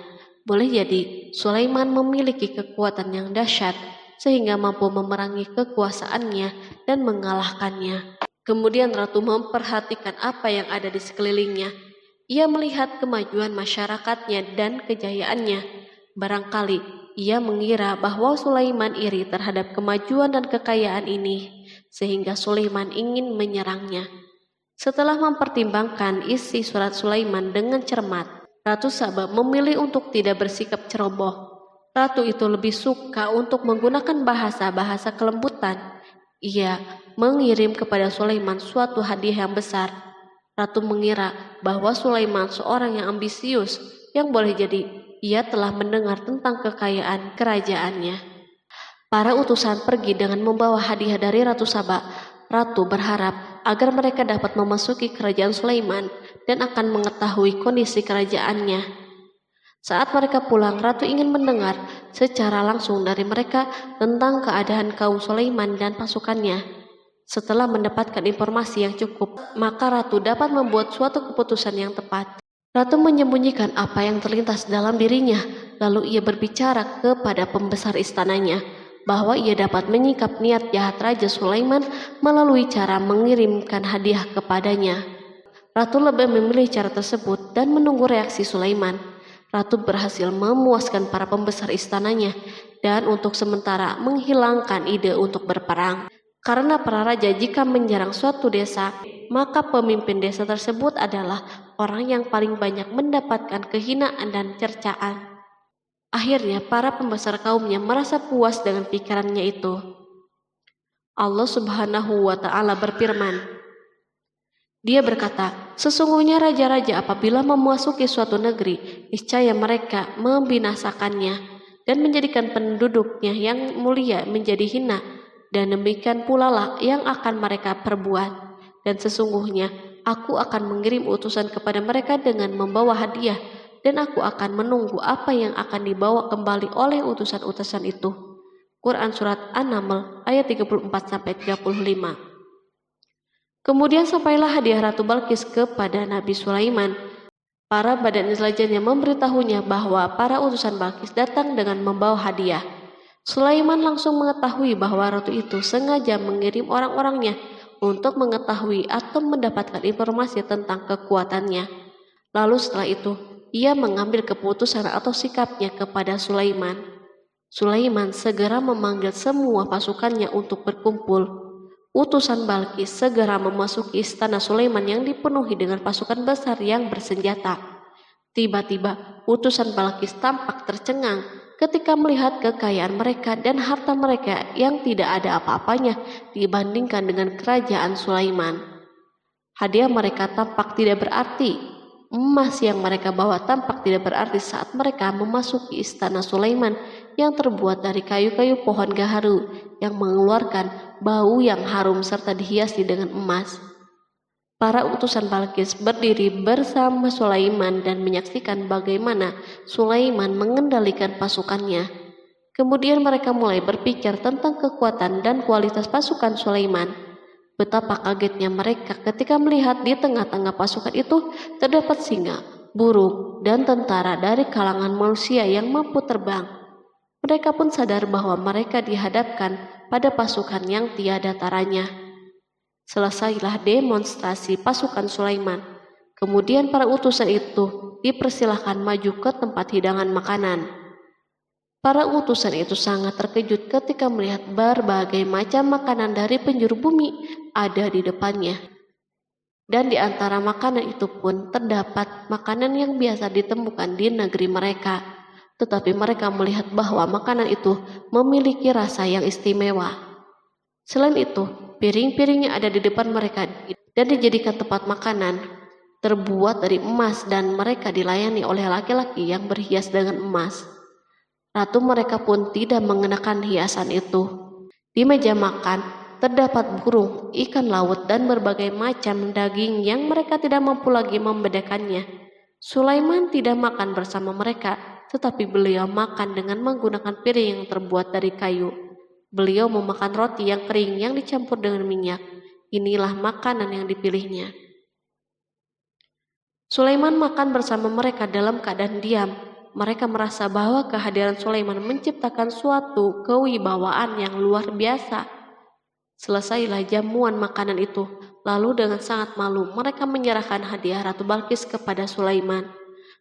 Boleh jadi Sulaiman memiliki kekuatan yang dahsyat sehingga mampu memerangi kekuasaannya dan mengalahkannya. Kemudian ratu memperhatikan apa yang ada di sekelilingnya. Ia melihat kemajuan masyarakatnya dan kejayaannya. Barangkali ia mengira bahwa Sulaiman iri terhadap kemajuan dan kekayaan ini, sehingga Sulaiman ingin menyerangnya. Setelah mempertimbangkan isi surat Sulaiman dengan cermat, Ratu Saba memilih untuk tidak bersikap ceroboh. Ratu itu lebih suka untuk menggunakan bahasa-bahasa kelembutan. Ia mengirim kepada Sulaiman suatu hadiah yang besar. Ratu mengira bahwa Sulaiman seorang yang ambisius, yang boleh jadi ia telah mendengar tentang kekayaan kerajaannya. Para utusan pergi dengan membawa hadiah dari Ratu Saba. Ratu berharap agar mereka dapat memasuki kerajaan Sulaiman dan akan mengetahui kondisi kerajaannya. Saat mereka pulang, Ratu ingin mendengar secara langsung dari mereka tentang keadaan kaum Sulaiman dan pasukannya. Setelah mendapatkan informasi yang cukup, maka Ratu dapat membuat suatu keputusan yang tepat. Ratu menyembunyikan apa yang terlintas dalam dirinya, lalu ia berbicara kepada pembesar istananya bahwa ia dapat menyingkap niat jahat Raja Sulaiman melalui cara mengirimkan hadiah kepadanya. Ratu lebih memilih cara tersebut dan menunggu reaksi Sulaiman. Ratu berhasil memuaskan para pembesar istananya dan untuk sementara menghilangkan ide untuk berperang. Karena para raja jika menyerang suatu desa, maka pemimpin desa tersebut adalah orang yang paling banyak mendapatkan kehinaan dan cercaan. Akhirnya para pembesar kaumnya merasa puas dengan pikirannya itu. Allah Subhanahu wa Ta'ala berfirman, Dia berkata, "Sesungguhnya raja-raja apabila memasuki suatu negeri, niscaya mereka membinasakannya dan menjadikan penduduknya yang mulia menjadi hina, dan demikian pula lah yang akan mereka perbuat. Dan sesungguhnya aku akan mengirim utusan kepada mereka dengan membawa hadiah, dan aku akan menunggu apa yang akan dibawa kembali oleh utusan-utusan itu." Quran Surat An-Naml ayat 34-35. Kemudian sampailah hadiah Ratu Balkis kepada Nabi Sulaiman. Para badan intelijennya memberitahunya bahwa para utusan Balkis datang dengan membawa hadiah. Sulaiman langsung mengetahui bahwa ratu itu sengaja mengirim orang-orangnya untuk mengetahui atau mendapatkan informasi tentang kekuatannya. Lalu setelah itu, ia mengambil keputusan atau sikapnya kepada Sulaiman. Sulaiman segera memanggil semua pasukannya untuk berkumpul. Utusan Balkis segera memasuki istana Sulaiman yang dipenuhi dengan pasukan besar yang bersenjata. Tiba-tiba, utusan Balkis tampak tercengang ketika melihat kekayaan mereka dan harta mereka yang tidak ada apa-apanya dibandingkan dengan kerajaan Sulaiman. Hadiah mereka tampak tidak berarti. Emas yang mereka bawa tampak tidak berarti saat mereka memasuki istana Sulaiman yang terbuat dari kayu-kayu pohon gaharu yang mengeluarkan bau yang harum serta dihiasi dengan emas. Para utusan Balkis berdiri bersama Sulaiman dan menyaksikan bagaimana Sulaiman mengendalikan pasukannya. Kemudian mereka mulai berpikir tentang kekuatan dan kualitas pasukan Sulaiman. Betapa kagetnya mereka ketika melihat di tengah-tengah pasukan itu terdapat singa, burung, dan tentara dari kalangan manusia yang mampu terbang. Mereka pun sadar bahwa mereka dihadapkan pada pasukan yang tiada taranya. Selesailah demonstrasi pasukan Sulaiman. Kemudian para utusan itu dipersilahkan maju ke tempat hidangan makanan. Para utusan itu sangat terkejut ketika melihat berbagai macam makanan dari penjuru bumi ada di depannya. Dan di antara makanan itu pun terdapat makanan yang biasa ditemukan di negeri mereka. Tetapi mereka melihat bahwa makanan itu memiliki rasa yang istimewa. Selain itu, piring-piring yang ada di depan mereka dan dijadikan tempat makanan terbuat dari emas dan mereka dilayani oleh laki-laki yang berhias dengan emas. Ratu mereka pun tidak mengenakan hiasan itu. Di meja makan terdapat burung, ikan laut, dan berbagai macam daging yang mereka tidak mampu lagi membedakannya. Sulaiman tidak makan bersama mereka, tetapi beliau makan dengan menggunakan piring yang terbuat dari kayu. Beliau memakan roti yang kering yang dicampur dengan minyak. Inilah makanan yang dipilihnya. Sulaiman makan bersama mereka dalam keadaan diam. Mereka merasa bahwa kehadiran Sulaiman menciptakan suatu kewibawaan yang luar biasa. Selesailah jamuan makanan itu. Lalu dengan sangat malu mereka menyerahkan hadiah Ratu Balkis kepada Sulaiman.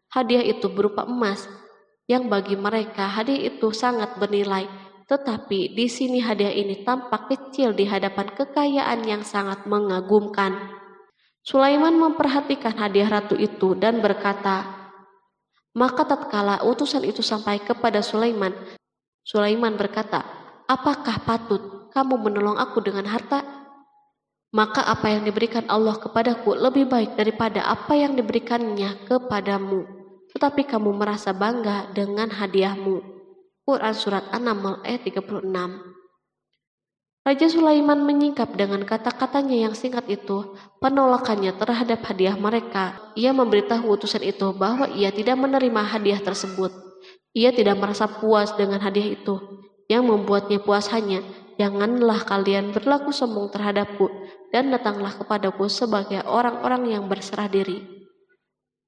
Hadiah itu berupa emas, yang bagi mereka hadiah itu sangat bernilai. Tetapi di sini hadiah ini tampak kecil di hadapan kekayaan yang sangat mengagumkan. Sulaiman memperhatikan hadiah ratu itu dan berkata, maka tatkala utusan itu sampai kepada Sulaiman, Sulaiman berkata, apakah patut kamu menolong aku dengan harta? Maka apa yang diberikan Allah kepadaku lebih baik daripada apa yang diberikannya kepadamu. Tetapi kamu merasa bangga dengan hadiahmu. Quran Surat An-Naml ayat 36. Raja Sulaiman menyingkap dengan kata-katanya yang singkat itu penolakannya terhadap hadiah mereka. Ia memberitahu utusan itu bahwa ia tidak menerima hadiah tersebut. Ia tidak merasa puas dengan hadiah itu. Yang membuatnya puas hanya, janganlah kalian berlaku sombong terhadapku dan datanglah kepadaku sebagai orang-orang yang berserah diri.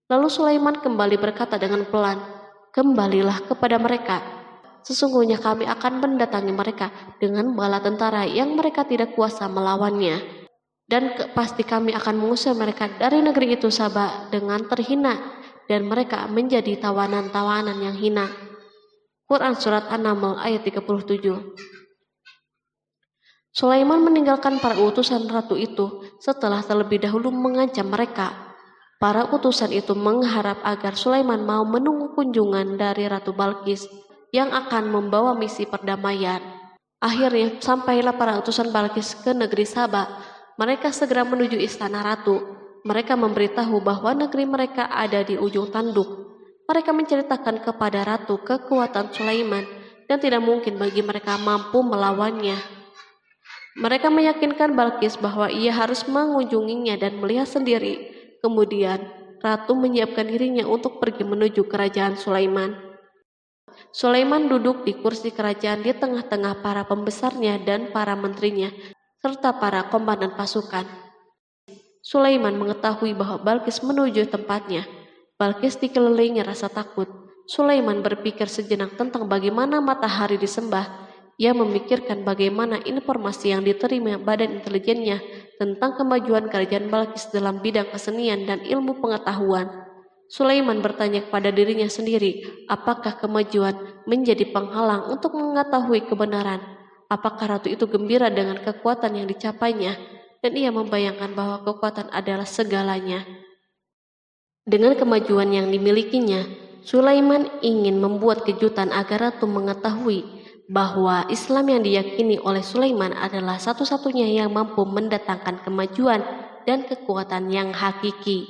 Lalu Sulaiman kembali berkata dengan pelan, kembalilah kepada mereka. Sesungguhnya kami akan mendatangi mereka dengan bala tentara yang mereka tidak kuasa melawannya. Dan pasti kami akan mengusir mereka dari negeri itu Saba dengan terhina dan mereka menjadi tawanan-tawanan yang hina. Quran Surat An-Naml ayat 37. Sulaiman meninggalkan para utusan ratu itu setelah terlebih dahulu mengancam mereka. Para utusan itu mengharap agar Sulaiman mau menunggu kunjungan dari Ratu Balkis yang akan membawa misi perdamaian. Akhirnya sampailah para utusan Balkis ke negeri Saba. Mereka segera menuju istana ratu. Mereka memberitahu bahwa negeri mereka ada di ujung tanduk. Mereka menceritakan kepada ratu kekuatan Sulaiman dan tidak mungkin bagi mereka mampu melawannya. Mereka meyakinkan Balkis bahwa ia harus mengunjunginya dan melihat sendiri. Kemudian ratu menyiapkan dirinya untuk pergi menuju kerajaan Sulaiman. Sulaiman duduk di kursi kerajaan di tengah-tengah para pembesarnya dan para menterinya, serta para komandan pasukan. Sulaiman mengetahui bahwa Balkis menuju tempatnya. Balkis dikelilingi rasa takut. Sulaiman berpikir sejenak tentang bagaimana matahari disembah. Ia memikirkan bagaimana informasi yang diterima badan intelijennya tentang kemajuan kerajaan Balkis dalam bidang kesenian dan ilmu pengetahuan. Sulaiman bertanya kepada dirinya sendiri, apakah kemajuan menjadi penghalang untuk mengetahui kebenaran? Apakah ratu itu gembira dengan kekuatan yang dicapainya? Dan ia membayangkan bahwa kekuatan adalah segalanya. Dengan kemajuan yang dimilikinya, Sulaiman ingin membuat kejutan agar ratu mengetahui bahwa Islam yang diyakini oleh Sulaiman adalah satu-satunya yang mampu mendatangkan kemajuan dan kekuatan yang hakiki.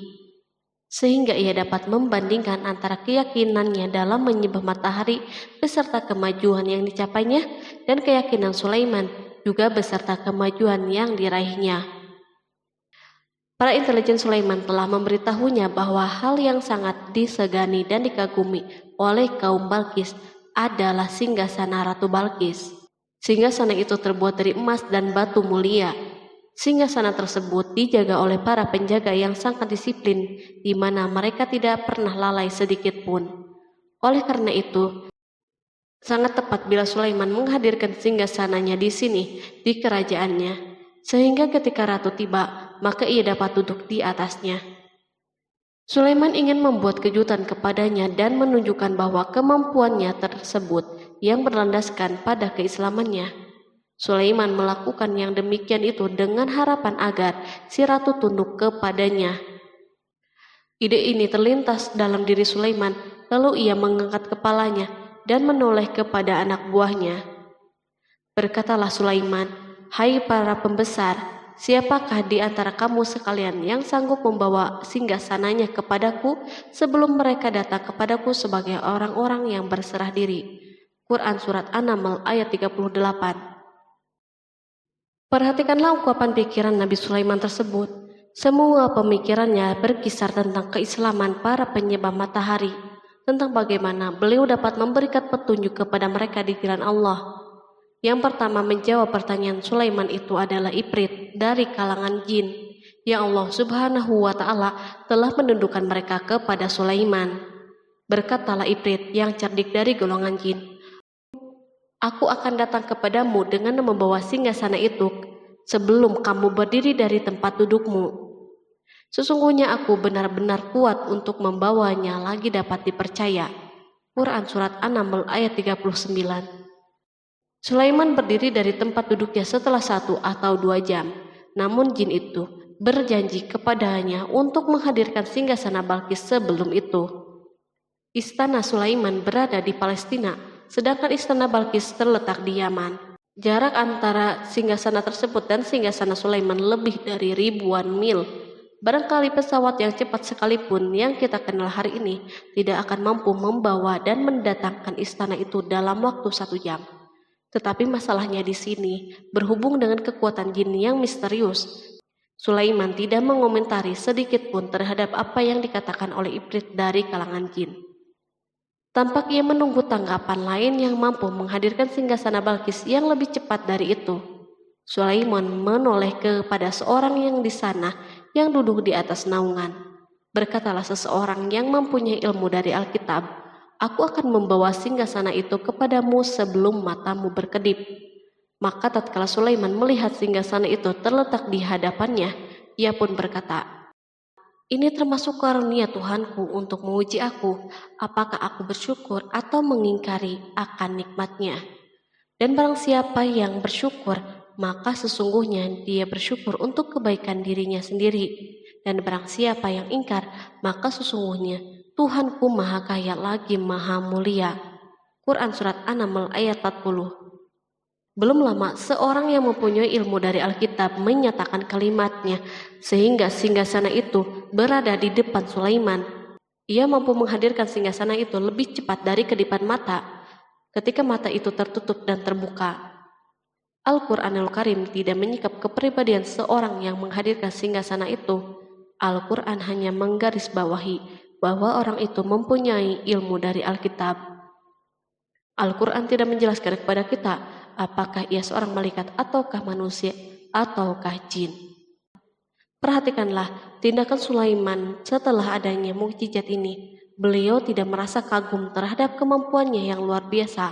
sehingga ia dapat membandingkan antara keyakinannya dalam menyembah matahari beserta kemajuan yang dicapainya dan keyakinan Sulaiman juga beserta kemajuan yang diraihnya. Para intelijen Sulaiman telah memberitahunya bahwa hal yang sangat disegani dan dikagumi oleh kaum Balkis adalah singgasana Ratu Balkis. Singgasana itu terbuat dari emas dan batu mulia. Singgasana tersebut dijaga oleh para penjaga yang sangat disiplin, di mana mereka tidak pernah lalai sedikit pun. Oleh karena itu, sangat tepat bila Sulaiman menghadirkan singgasananya di sini, di kerajaannya, sehingga ketika ratu tiba, maka ia dapat duduk di atasnya. Sulaiman ingin membuat kejutan kepadanya dan menunjukkan bahwa kemampuannya tersebut yang berlandaskan pada keislamannya. Sulaiman melakukan yang demikian itu dengan harapan agar si ratu tunduk kepadanya. Ide ini terlintas dalam diri Sulaiman, lalu ia mengangkat kepalanya dan menoleh kepada anak buahnya. Berkatalah Sulaiman, "Hai para pembesar, siapakah di antara kamu sekalian yang sanggup membawa singgasananya kepadaku sebelum mereka datang kepadaku sebagai orang-orang yang berserah diri?" Quran Surat An-Naml ayat 38. Perhatikanlah ungkapan pikiran Nabi Sulaiman tersebut. Semua pemikirannya berkisar tentang keislaman para penyembah matahari, tentang bagaimana beliau dapat memberikan petunjuk kepada mereka di jalan Allah. Yang pertama menjawab pertanyaan Sulaiman itu adalah Ifrit dari kalangan jin, yang Allah Subhanahu wa Ta'ala telah menundukkan mereka kepada Sulaiman. Berkatalah Ifrit yang cerdik dari golongan jin, "Aku akan datang kepadamu dengan membawa singgasana itu sebelum kamu berdiri dari tempat dudukmu. Sesungguhnya aku benar-benar kuat untuk membawanya lagi dapat dipercaya." Quran Surat An-Naml ayat 39. Sulaiman berdiri dari tempat duduknya setelah 1 atau 2 jam. Namun jin itu berjanji kepadanya untuk menghadirkan singgasana Balkis sebelum itu. Istana Sulaiman berada di Palestina, sedangkan istana Balkis terletak di Yaman. Jarak antara singgasana tersebut dan singgasana Sulaiman lebih dari ribuan mil. Barangkali pesawat yang cepat sekalipun yang kita kenal hari ini tidak akan mampu membawa dan mendatangkan istana itu dalam waktu 1 jam. Tetapi masalahnya di sini berhubung dengan kekuatan jin yang misterius. Sulaiman tidak mengomentari sedikit pun terhadap apa yang dikatakan oleh Ifrit dari kalangan jin. Tampak ia menunggu tanggapan lain yang mampu menghadirkan singgasana Balkis yang lebih cepat dari itu. Sulaiman menoleh kepada seorang yang di sana yang duduk di atas naungan. Berkatalah seseorang yang mempunyai ilmu dari Alkitab, "Aku akan membawa singgasana itu kepadamu sebelum matamu berkedip." Maka tatkala Sulaiman melihat singgasana itu terletak di hadapannya, ia pun berkata, "Ini termasuk karunia Tuhanku untuk menguji aku, apakah aku bersyukur atau mengingkari akan nikmatnya. Dan barang siapa yang bersyukur, maka sesungguhnya dia bersyukur untuk kebaikan dirinya sendiri. Dan barang siapa yang ingkar, maka sesungguhnya Tuhanku maha kaya lagi maha mulia." Quran Surat An-Naml ayat 40. Belum lama, seorang yang mempunyai ilmu dari Alkitab menyatakan kalimatnya, sehingga singgasana itu berada di depan Sulaiman. Ia mampu menghadirkan singgasana itu lebih cepat dari kedipan mata, ketika mata itu tertutup dan terbuka. Al-Quranul Karim tidak menyikap kepribadian seorang yang menghadirkan singgasana itu. Al-Quran hanya menggarisbawahi bahwa orang itu mempunyai ilmu dari Alkitab. Al-Quran tidak menjelaskan kepada kita apakah ia seorang malaikat ataukah manusia ataukah jin. Perhatikanlah tindakan Sulaiman setelah adanya mukjizat ini. Beliau tidak merasa kagum terhadap kemampuannya yang luar biasa.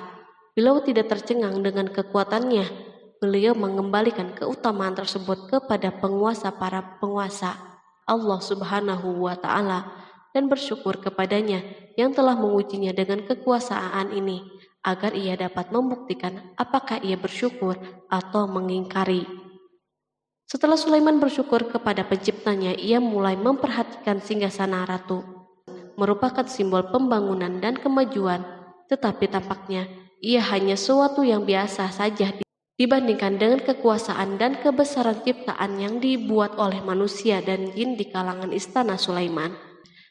Beliau tidak tercengang dengan kekuatannya. Beliau mengembalikan keutamaan tersebut kepada penguasa para penguasa, Allah Subhanahu wa Ta'ala, dan bersyukur kepadanya yang telah mengujinya dengan kekuasaan ini, agar ia dapat membuktikan apakah ia bersyukur atau mengingkari. Setelah Sulaiman bersyukur kepada penciptanya, ia mulai memperhatikan singgasana ratu. Merupakan simbol pembangunan dan kemajuan, tetapi tampaknya ia hanya sesuatu yang biasa saja dibandingkan dengan kekuasaan dan kebesaran ciptaan yang dibuat oleh manusia dan jin di kalangan istana Sulaiman.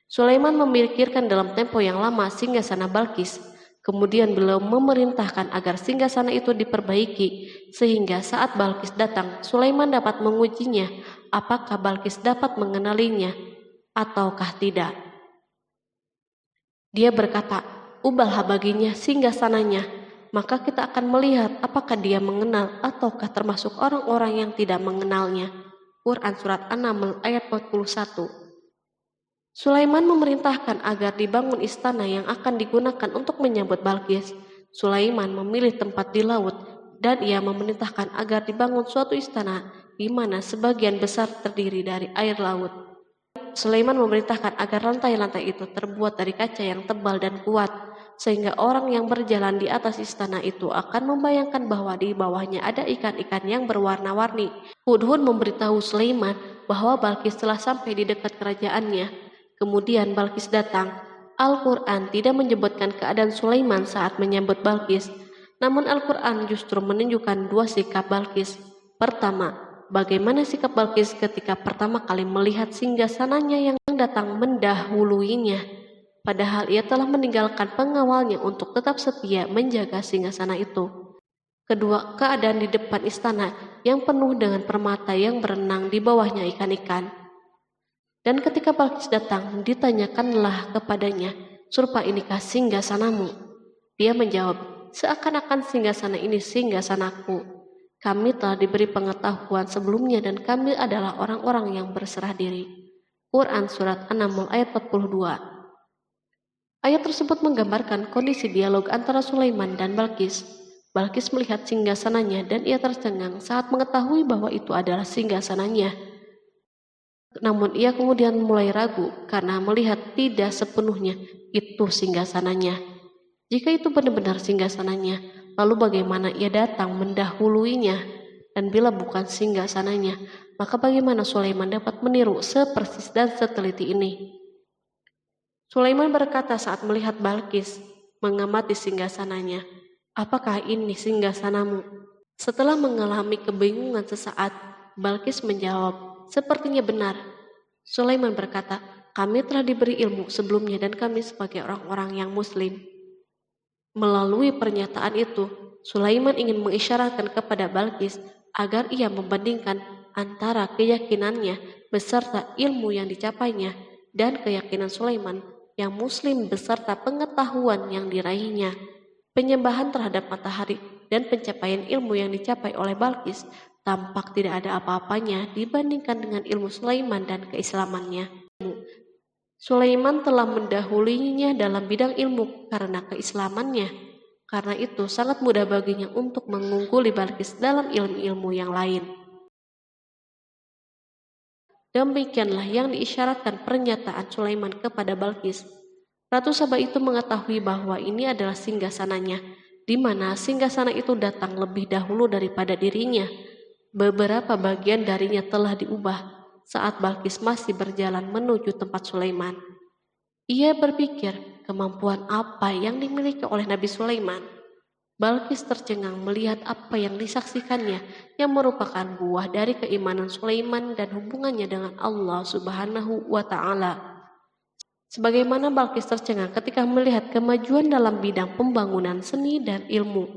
Sulaiman memikirkan dalam tempo yang lama singgasana Balkis. Kemudian beliau memerintahkan agar singgasana itu diperbaiki, sehingga saat Balkis datang, Sulaiman dapat mengujinya apakah Balkis dapat mengenalinya ataukah tidak. Dia berkata, "Ubahlah baginya singgasananya, maka kita akan melihat apakah dia mengenal ataukah termasuk orang-orang yang tidak mengenalnya." Quran Surat An-Naml ayat 41. Sulaiman memerintahkan agar dibangun istana yang akan digunakan untuk menyambut Balkis. Sulaiman memilih tempat di laut dan ia memerintahkan agar dibangun suatu istana di mana sebagian besar terdiri dari air laut. Sulaiman memerintahkan agar lantai-lantai itu terbuat dari kaca yang tebal dan kuat, sehingga orang yang berjalan di atas istana itu akan membayangkan bahwa di bawahnya ada ikan-ikan yang berwarna-warni. Hudhud memberitahu Sulaiman bahwa Balkis telah sampai di dekat kerajaannya. Kemudian Balkis datang. Al-Quran tidak menyebutkan keadaan Sulaiman saat menyambut Balkis, namun Al-Quran justru menunjukkan dua sikap Balkis. Pertama, bagaimana sikap Balkis ketika pertama kali melihat singgasananya yang datang mendahuluinya, padahal ia telah meninggalkan pengawalnya untuk tetap setia menjaga singgasana itu. Kedua, keadaan di depan istana yang penuh dengan permata yang berenang di bawahnya ikan-ikan. Dan ketika Balkis datang, ditanyakanlah kepadanya, "Serupa inikah singgasanamu?" Dia menjawab, "Seakan-akan singgasana ini singgasanaku. Kami telah diberi pengetahuan sebelumnya dan kami adalah orang-orang yang berserah diri." Quran Surat An-Naml ayat 42. Ayat tersebut menggambarkan kondisi dialog antara Sulaiman dan Balkis. Balkis melihat singgasananya dan ia tercengang saat mengetahui bahwa itu adalah singgasananya. Namun ia kemudian mulai ragu karena melihat tidak sepenuhnya itu singgasananya. Jika itu benar-benar singgasananya, lalu bagaimana ia datang mendahuluinya? Dan bila bukan singgasananya, maka bagaimana Sulaiman dapat meniru sepersis dan seteliti ini? Sulaiman berkata saat melihat Balkis mengamati singgasananya, "Apakah ini singgasanamu?" Setelah mengalami kebingungan sesaat, Balkis menjawab, "Sepertinya benar." Sulaiman berkata, "Kami telah diberi ilmu sebelumnya dan kami sebagai orang-orang yang muslim." Melalui pernyataan itu, Sulaiman ingin mengisyaratkan kepada Balkis agar ia membandingkan antara keyakinannya beserta ilmu yang dicapainya dan keyakinan Sulaiman yang muslim beserta pengetahuan yang diraihnya. Penyembahan terhadap matahari dan pencapaian ilmu yang dicapai oleh Balkis tampak tidak ada apa-apanya dibandingkan dengan ilmu Sulaiman dan keislamannya. Sulaiman telah mendahulinya dalam bidang ilmu karena keislamannya. Karena itu sangat mudah baginya untuk mengungguli Balkis dalam ilmu-ilmu yang lain. Demikianlah yang diisyaratkan pernyataan Sulaiman kepada Balkis. Ratu Saba itu mengetahui bahwa ini adalah singgasananya, di mana singgasana itu datang lebih dahulu daripada dirinya. Beberapa bagian darinya telah diubah saat Balkis masih berjalan menuju tempat Sulaiman. Ia berpikir kemampuan apa yang dimiliki oleh Nabi Sulaiman. Balkis tercengang melihat apa yang disaksikannya yang merupakan buah dari keimanan Sulaiman dan hubungannya dengan Allah Subhanahu wa Ta'ala. Sebagaimana Balkis tercengang ketika melihat kemajuan dalam bidang pembangunan seni dan ilmu,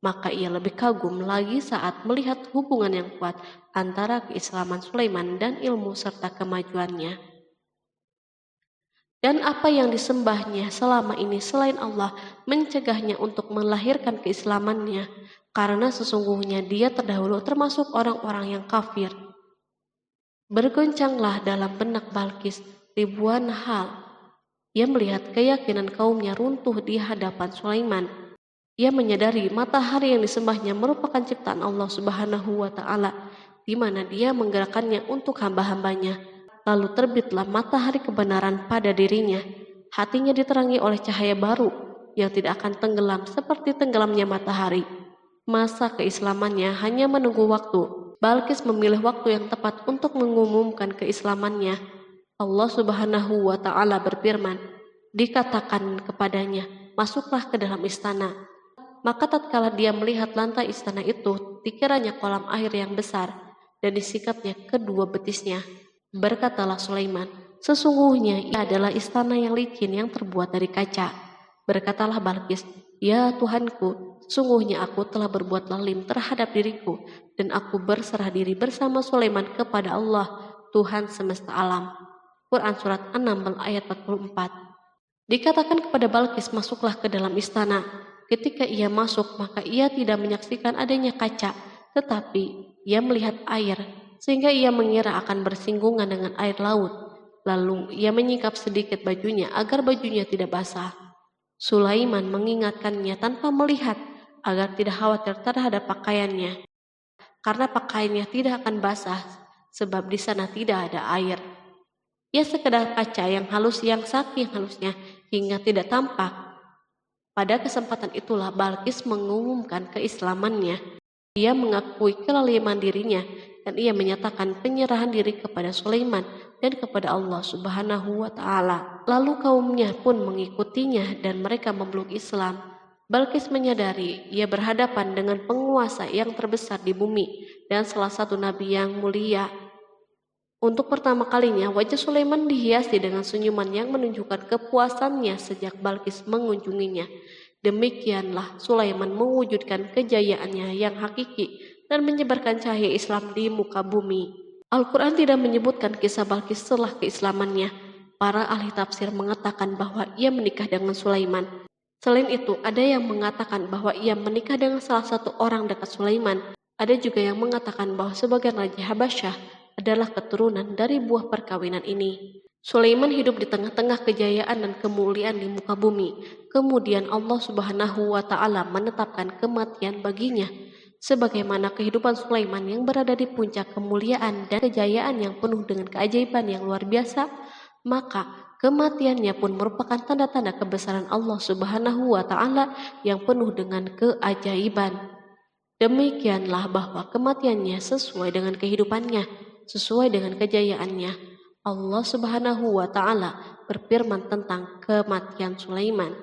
maka ia lebih kagum lagi saat melihat hubungan yang kuat antara keislaman Sulaiman dan ilmu serta kemajuannya. Dan apa yang disembahnya selama ini selain Allah mencegahnya untuk melahirkan keislamannya, karena sesungguhnya dia terdahulu termasuk orang-orang yang kafir. Bergoncanglah dalam benak Balkis ribuan hal. Ia melihat keyakinan kaumnya runtuh di hadapan Sulaiman. Ia menyadari matahari yang disembahnya merupakan ciptaan Allah Subhanahu wa Ta'ala, di mana dia menggerakkannya untuk hamba-hambanya. Lalu terbitlah matahari kebenaran pada dirinya. Hatinya diterangi oleh cahaya baru yang tidak akan tenggelam seperti tenggelamnya matahari. Masa keislamannya hanya menunggu waktu. Balkis memilih waktu yang tepat untuk mengumumkan keislamannya. Allah Subhanahu wa Ta'ala berfirman, dikatakan kepadanya, "Masuklah ke dalam istana." Maka tatkala dia melihat lantai istana itu, dikiranya kolam air yang besar dan disikapnya kedua betisnya. Berkatalah Sulaiman, Sesungguhnya ia adalah istana yang licin yang terbuat dari kaca. Berkatalah Balqis, "Ya Tuhanku, sesungguhnya aku telah berbuat zalim terhadap diriku, dan aku berserah diri bersama Sulaiman kepada Allah, Tuhan semesta alam." Quran Surat 6 ayat 44. Dikatakan kepada Balqis, masuklah ke dalam istana. Ketika ia masuk, maka ia tidak menyaksikan adanya kaca, tetapi ia melihat air, sehingga ia mengira akan bersinggungan dengan air laut. Lalu ia menyingkap sedikit bajunya agar bajunya tidak basah. Sulaiman mengingatkannya tanpa melihat agar tidak khawatir terhadap pakaiannya, karena pakaiannya tidak akan basah sebab di sana tidak ada air. Ia sekedar kaca yang halus yang saking halusnya hingga tidak tampak. Pada kesempatan itulah Balqis mengumumkan keislamannya. Ia mengakui kelaliman dirinya dan ia menyatakan penyerahan diri kepada Sulaiman dan kepada Allah Subhanahu wa Ta'ala. Lalu kaumnya pun mengikutinya dan mereka memeluk Islam. Balqis menyadari ia berhadapan dengan penguasa yang terbesar di bumi dan salah satu nabi yang mulia. Untuk pertama kalinya wajah Sulaiman dihiasi dengan senyuman yang menunjukkan kepuasannya sejak Balqis mengunjunginya. Demikianlah Sulaiman mewujudkan kejayaannya yang hakiki dan menyebarkan cahaya Islam di muka bumi. Al-Quran tidak menyebutkan kisah Balqis setelah keislamannya. Para ahli tafsir mengatakan bahwa ia menikah dengan Sulaiman. Selain itu, ada yang mengatakan bahwa ia menikah dengan salah satu orang dekat Sulaiman. Ada juga yang mengatakan bahwa sebagian Raja Habasyah adalah keturunan dari buah perkawinan ini. Sulaiman hidup di tengah-tengah kejayaan dan kemuliaan di muka bumi. Kemudian Allah Subhanahu wa Ta'ala menetapkan kematian baginya. Sebagaimana kehidupan Sulaiman yang berada di puncak kemuliaan dan kejayaan yang penuh dengan keajaiban yang luar biasa, maka kematiannya pun merupakan tanda-tanda kebesaran Allah Subhanahu wa Ta'ala yang penuh dengan keajaiban. Demikianlah bahwa kematiannya sesuai dengan kehidupannya, sesuai dengan kejayaannya. Allah Subhanahu wa Ta'ala berfirman tentang kematian Sulaiman.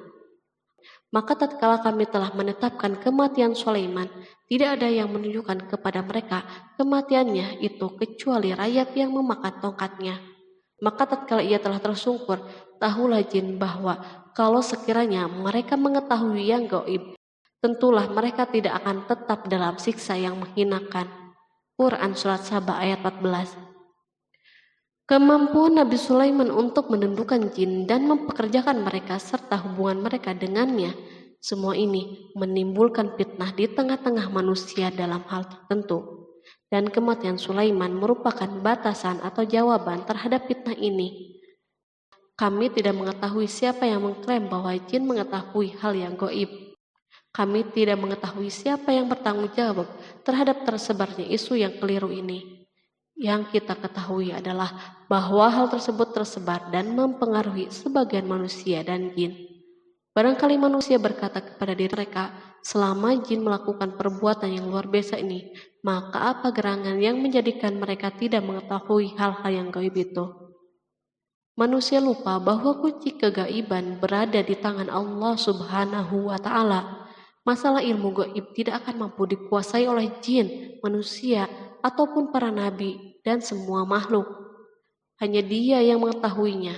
Maka tatkala kami telah menetapkan kematian Sulaiman, tidak ada yang menunjukkan kepada mereka kematiannya itu kecuali rayap yang memakan tongkatnya. Maka tatkala ia telah tersungkur, tahulah jin bahwa kalau sekiranya mereka mengetahui yang gaib, tentulah mereka tidak akan tetap dalam siksa yang menghinakan. Quran Surat Saba ayat 14. Kemampuan Nabi Sulaiman untuk menundukkan jin dan mempekerjakan mereka serta hubungan mereka dengannya, semua ini menimbulkan fitnah di tengah-tengah manusia dalam hal tertentu. Dan kematian Sulaiman merupakan batasan atau jawaban terhadap fitnah ini. Kami tidak mengetahui siapa yang mengklaim bahwa jin mengetahui hal yang gaib. Kami tidak mengetahui siapa yang bertanggung jawab terhadap tersebarnya isu yang keliru ini. Yang kita ketahui adalah bahwa hal tersebut tersebar dan mempengaruhi sebagian manusia dan jin. Barangkali manusia berkata kepada diri mereka, selama jin melakukan perbuatan yang luar biasa ini, maka apa gerangan yang menjadikan mereka tidak mengetahui hal-hal yang gaib itu? Manusia lupa bahwa kunci kegaiban berada di tangan Allah Subhanahu wa Ta'ala. Masalah ilmu gaib tidak akan mampu dikuasai oleh jin, manusia, ataupun para nabi dan semua makhluk. Hanya Dia yang mengetahuinya.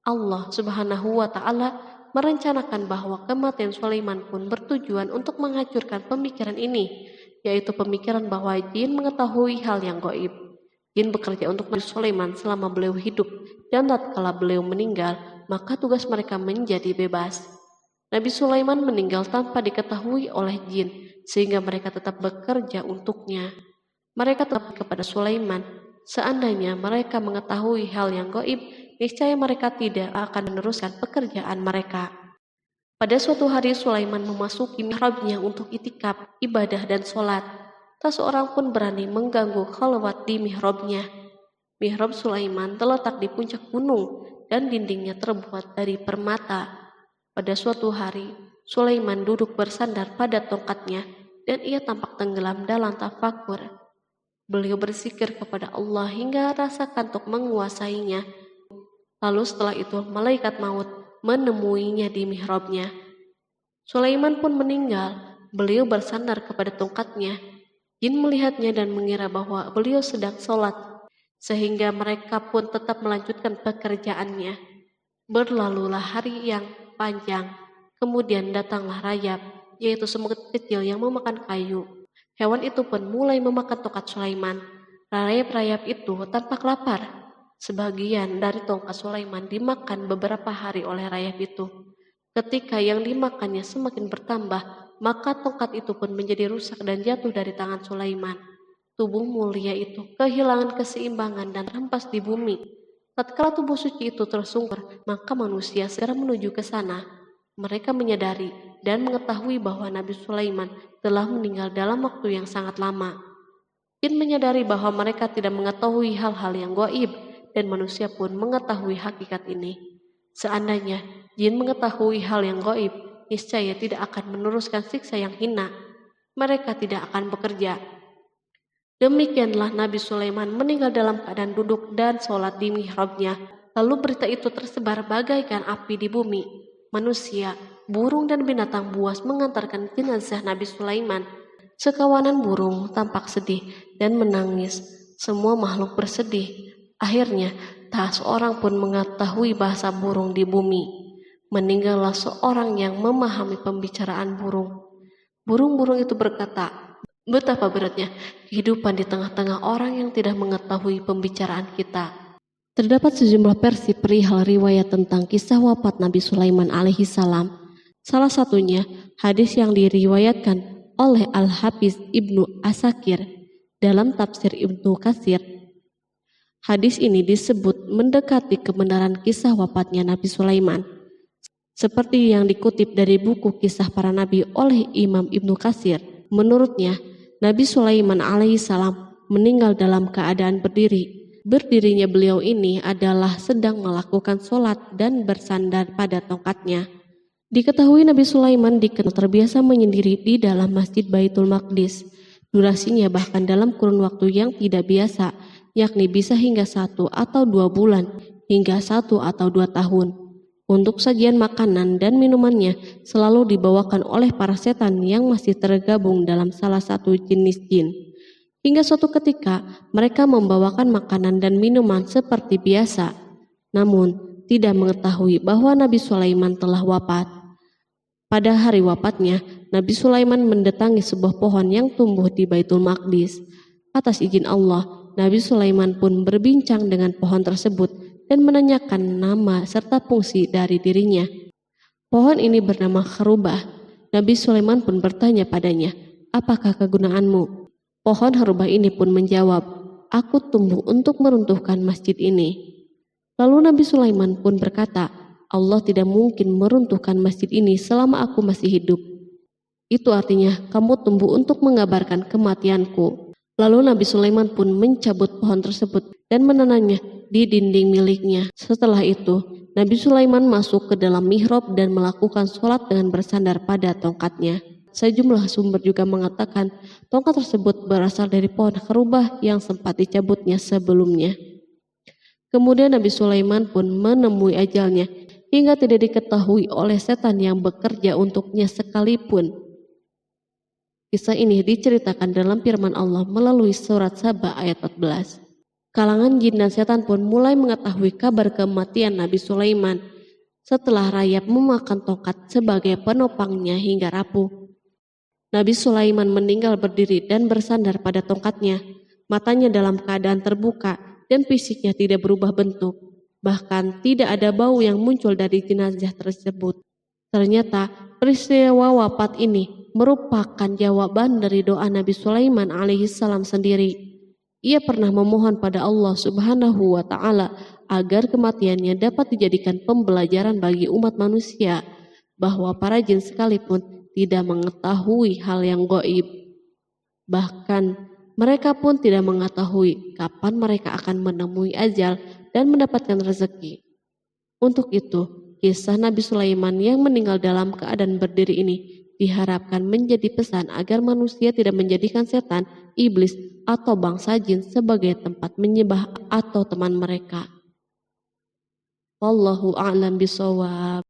Allah Subhanahu wa Ta'ala merencanakan bahwa kematian Sulaiman pun bertujuan untuk menghancurkan pemikiran ini, yaitu pemikiran bahwa jin mengetahui hal yang gaib. Jin bekerja untuk Nabi Sulaiman selama beliau hidup, dan tatkala beliau meninggal, maka tugas mereka menjadi bebas. Nabi Sulaiman meninggal tanpa diketahui oleh jin, sehingga mereka tetap bekerja untuknya. Mereka tetap kepada Sulaiman. Seandainya mereka mengetahui hal yang gaib, niscaya mereka tidak akan meneruskan pekerjaan mereka. Pada suatu hari Sulaiman memasuki mihrabnya untuk itikaf, ibadah dan sholat. Tak seorang pun berani mengganggu khalwat di mihrabnya. Mihrab Sulaiman terletak di puncak gunung dan dindingnya terbuat dari permata. Pada suatu hari, Sulaiman duduk bersandar pada tongkatnya dan ia tampak tenggelam dalam tafakur. Beliau berzikir kepada Allah hingga rasa kantuk menguasainya. Lalu setelah itu malaikat maut menemuinya di mihrabnya. Sulaiman pun meninggal. Beliau bersandar kepada tongkatnya. Jin melihatnya dan mengira bahwa beliau sedang sholat. sehingga mereka pun tetap melanjutkan pekerjaannya. Berlalulah hari yang panjang, kemudian datanglah rayap, yaitu semut kecil yang memakan kayu. Hewan itu pun mulai memakan tongkat Sulaiman. Rayap-rayap itu tampak lapar. Sebagian dari tongkat Sulaiman dimakan beberapa hari oleh rayap itu. Ketika yang dimakannya semakin bertambah, maka tongkat itu pun menjadi rusak dan jatuh dari tangan Sulaiman. Tubuh mulia itu kehilangan keseimbangan dan terhempas di bumi. Tatkala tubuh suci itu tersungkur, maka manusia segera menuju ke sana. Mereka menyadari dan mengetahui bahwa Nabi Sulaiman telah meninggal dalam waktu yang sangat lama. Jin menyadari bahwa mereka tidak mengetahui hal-hal yang gaib, dan manusia pun mengetahui hakikat ini. Seandainya jin mengetahui hal yang gaib, niscaya tidak akan meneruskan siksa yang hina. Mereka tidak akan bekerja. Demikianlah Nabi Sulaiman meninggal dalam keadaan duduk dan sholat di mihrabnya. Lalu berita itu tersebar bagaikan api di bumi. Manusia, burung dan binatang buas mengantarkan jenazah Nabi Sulaiman. Sekawanan burung tampak sedih dan menangis. Semua makhluk bersedih. Akhirnya, tak seorang pun mengetahui bahasa burung di bumi. Meninggallah seorang yang memahami pembicaraan burung. Burung-burung itu berkata, "Betapa beratnya kehidupan di tengah-tengah orang yang tidak mengetahui pembicaraan kita." Terdapat sejumlah versi perihal riwayat tentang kisah wafat Nabi Sulaiman alaihi salam. Salah satunya hadis yang diriwayatkan oleh Al-Hafiz Ibnu Asakir dalam tafsir Ibnu Katsir. Hadis ini disebut mendekati kebenaran kisah wafatnya Nabi Sulaiman. Seperti yang dikutip dari buku Kisah Para Nabi oleh Imam Ibnu Katsir. Menurutnya, Nabi Sulaiman alaihissalam meninggal dalam keadaan berdiri. Berdirinya beliau ini adalah sedang melakukan sholat dan bersandar pada tongkatnya. Diketahui Nabi Sulaiman dikenal terbiasa menyendiri di dalam Masjid Baitul Maqdis. Durasinya bahkan dalam kurun waktu yang tidak biasa, yakni bisa hingga 1 atau 2 bulan, hingga 1 atau 2 tahun. Untuk sajian makanan dan minumannya selalu dibawakan oleh para setan yang masih tergabung dalam salah satu jenis jin. Hingga suatu ketika mereka membawakan makanan dan minuman seperti biasa, namun tidak mengetahui bahwa Nabi Sulaiman telah wafat. Pada hari wafatnya, Nabi Sulaiman mendatangi sebuah pohon yang tumbuh di Baitul Maqdis. Atas izin Allah, Nabi Sulaiman pun berbincang dengan pohon tersebut dan menanyakan nama serta fungsi dari dirinya. Pohon ini bernama Kharubah. Nabi Sulaiman pun bertanya padanya, "Apakah kegunaanmu?" Pohon Kharubah ini pun menjawab, "Aku tumbuh untuk meruntuhkan masjid ini." Lalu Nabi Sulaiman pun berkata, "Allah tidak mungkin meruntuhkan masjid ini selama aku masih hidup. Itu artinya kamu tumbuh untuk mengabarkan kematianku." Lalu Nabi Sulaiman pun mencabut pohon tersebut dan menanamnya di dinding miliknya. Setelah itu, Nabi Sulaiman masuk ke dalam mihrab dan melakukan sholat dengan bersandar pada tongkatnya. Sejumlah sumber juga mengatakan tongkat tersebut berasal dari pohon Kharubah yang sempat dicabutnya sebelumnya. Kemudian Nabi Sulaiman pun menemui ajalnya hingga tidak diketahui oleh setan yang bekerja untuknya sekalipun. Kisah ini diceritakan dalam firman Allah melalui surat Saba ayat 14. Kalangan jin dan setan pun mulai mengetahui kabar kematian Nabi Sulaiman setelah rayap memakan tongkat sebagai penopangnya hingga rapuh. Nabi Sulaiman meninggal berdiri dan bersandar pada tongkatnya. Matanya dalam keadaan terbuka dan fisiknya tidak berubah bentuk. Bahkan tidak ada bau yang muncul dari jenazah tersebut. Ternyata peristiwa wafat ini merupakan jawaban dari doa Nabi Sulaiman alaihissalam sendiri. Ia pernah memohon pada Allah Subhanahu wa Ta'ala agar kematiannya dapat dijadikan pembelajaran bagi umat manusia, bahwa para jin sekalipun tidak mengetahui hal yang gaib. Bahkan mereka pun tidak mengetahui kapan mereka akan menemui ajal dan mendapatkan rezeki. Untuk itu, kisah Nabi Sulaiman yang meninggal dalam keadaan berdiri ini diharapkan menjadi pesan agar manusia tidak menjadikan setan, iblis, atau bangsa jin sebagai tempat menyembah atau teman mereka. Wallahu a'lam bishawab.